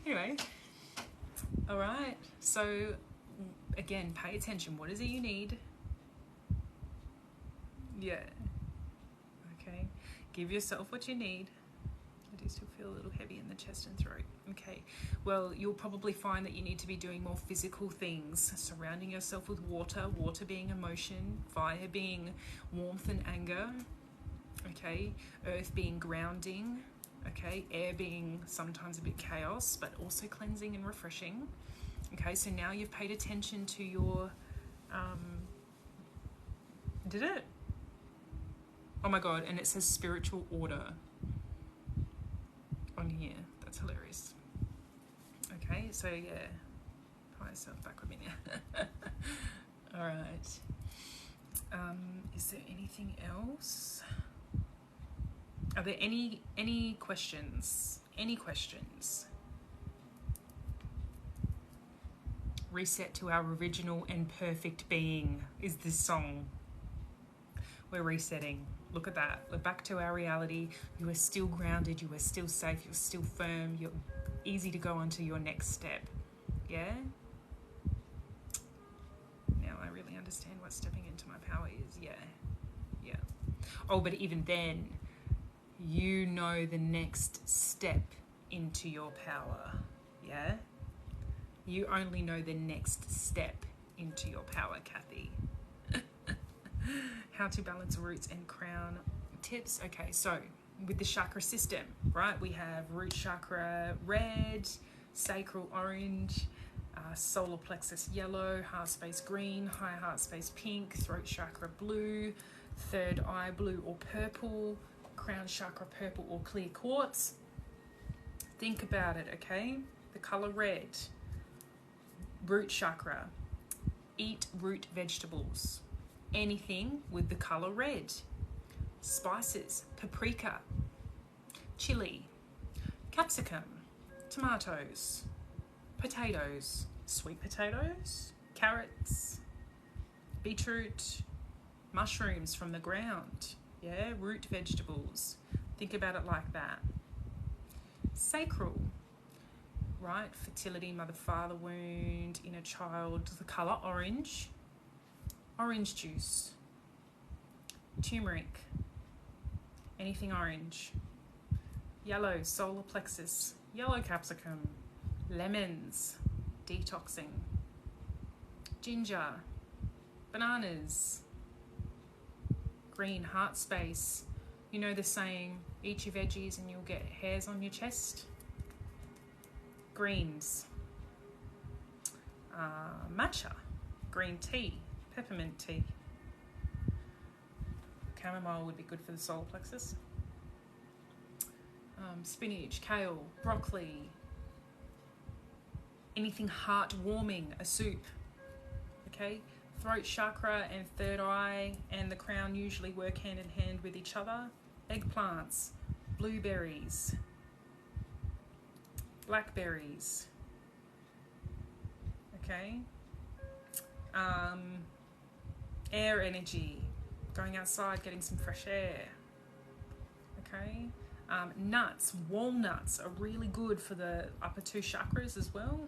Anyway, all right. So again, pay attention. What is it you need? Yeah. Okay. Give yourself what you need. I do still feel a little heavy in the chest and throat. Okay. Well, you'll probably find that you need to be doing more physical things. Surrounding yourself with water. Water being emotion. Fire being warmth and anger. Okay. Earth being grounding. Okay. Air being sometimes a bit chaos, but also cleansing and refreshing. Okay, so now you've paid attention to your, did it? Oh my God, and it says spiritual order on here. That's hilarious. Okay, so yeah, pull myself back with me now. All right. Is there anything else? Are there any questions? Any questions? Reset to our original and perfect being is this song. We're resetting. Look at that. We're back to our reality. You are still grounded. You are still safe. You're still firm. You're easy to go on to your next step. Yeah? Now I really understand what stepping into my power is. Yeah. Yeah. Oh, but even then, you know the next step into your power. Yeah? You only know the next step into your power, Kathy. How to balance roots and crown tips. Okay, so with the chakra system, right, we have root chakra red, sacral orange, solar plexus yellow, heart space green, high heart space pink, throat chakra blue, third eye blue or purple, crown chakra purple or clear quartz. Think about it, okay? The color red. Root chakra, eat root vegetables, anything with the color red. Spices, paprika, chili, capsicum, tomatoes, potatoes, sweet potatoes, carrots, beetroot, mushrooms from the ground. Yeah, root vegetables. Think about it like that. Sacral, right? Fertility, mother, father wound, inner child, the colour orange, orange juice, turmeric, anything orange, yellow, solar plexus, yellow capsicum, lemons, detoxing, ginger, bananas, green, heart space. You know the saying, eat your veggies and you'll get hairs on your chest? Greens, matcha, green tea, peppermint tea, chamomile would be good for the solar plexus, spinach, kale, broccoli, anything heart-warming, a soup, okay? Throat chakra and third eye and the crown usually work hand in hand with each other. Eggplants, blueberries, blackberries, okay? Air energy, going outside, getting some fresh air, okay? Nuts, walnuts are really good for the upper two chakras as well.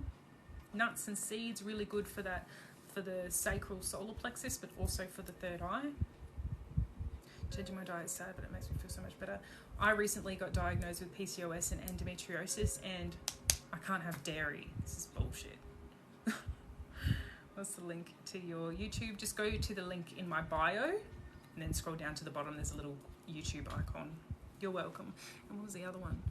Nuts and seeds, really good for that, for the sacral solar plexus, but also for the third eye. Changing my diet is sad, but it makes me feel so much better. I recently got diagnosed with PCOS and endometriosis, and I can't have dairy. This is bullshit. What's the link to your YouTube? Just go to the link in my bio and then scroll down to the bottom. There's a little YouTube icon. You're welcome. And what was the other one?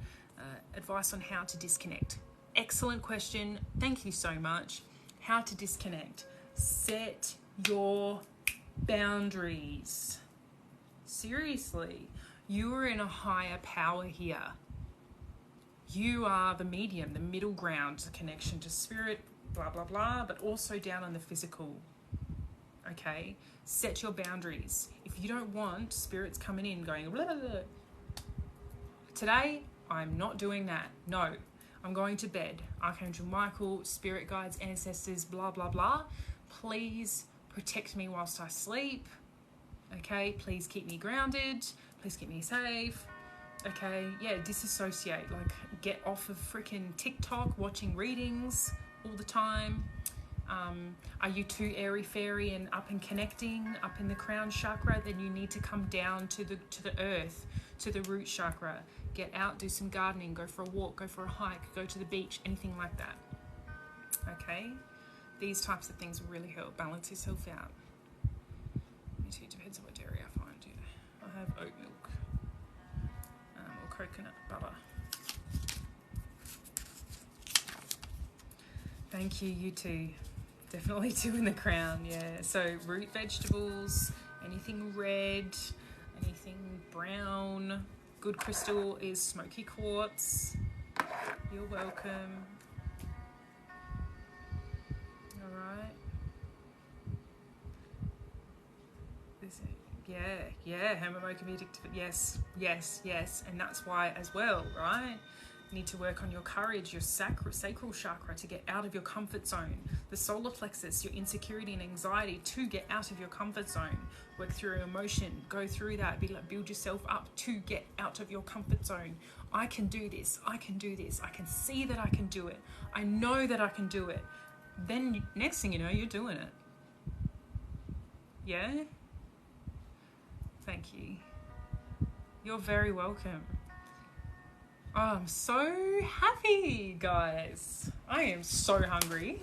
Advice on how to disconnect. Excellent question. Thank you so much. How to disconnect. Set your boundaries. Seriously, you are in a higher power here. You are the medium, the middle ground, the connection to spirit, blah, blah, blah, but also down on the physical. Okay? Set your boundaries. If you don't want spirits coming in going, blah, blah, blah. Today, I'm not doing that. No, I'm going to bed. Archangel Michael, spirit guides, ancestors, blah, blah, blah. Please protect me whilst I sleep. Okay? Please keep me grounded. Please keep me safe. Okay? Yeah, disassociate. Like, get off of freaking TikTok, watching readings all the time. Are you too airy-fairy and up and connecting, up in the crown chakra? Then you need to come down to the earth, to the root chakra. Get out, do some gardening, go for a walk, go for a hike, go to the beach, anything like that. Okay? These types of things will really help balance yourself out. Me too, depends on what dairy I find. Yeah. I have oat milk or coconut butter. Thank you, you too. Definitely two in the crown, yeah. So root vegetables, anything red, anything brown. Good crystal is smoky quartz. You're welcome. All right. Yeah, MMO can be addictive. Yes. And that's why as well, right? You need to work on your courage, your sacral chakra to get out of your comfort zone. The solar plexus, your insecurity and anxiety to get out of your comfort zone. Work through your emotion, go through that, build yourself up to get out of your comfort zone. I can do this, I can see that I can do it. I know that I can do it. Then next thing you know, you're doing it. Yeah? Thank you. You're very welcome. Oh, I'm so happy, guys. I am so hungry.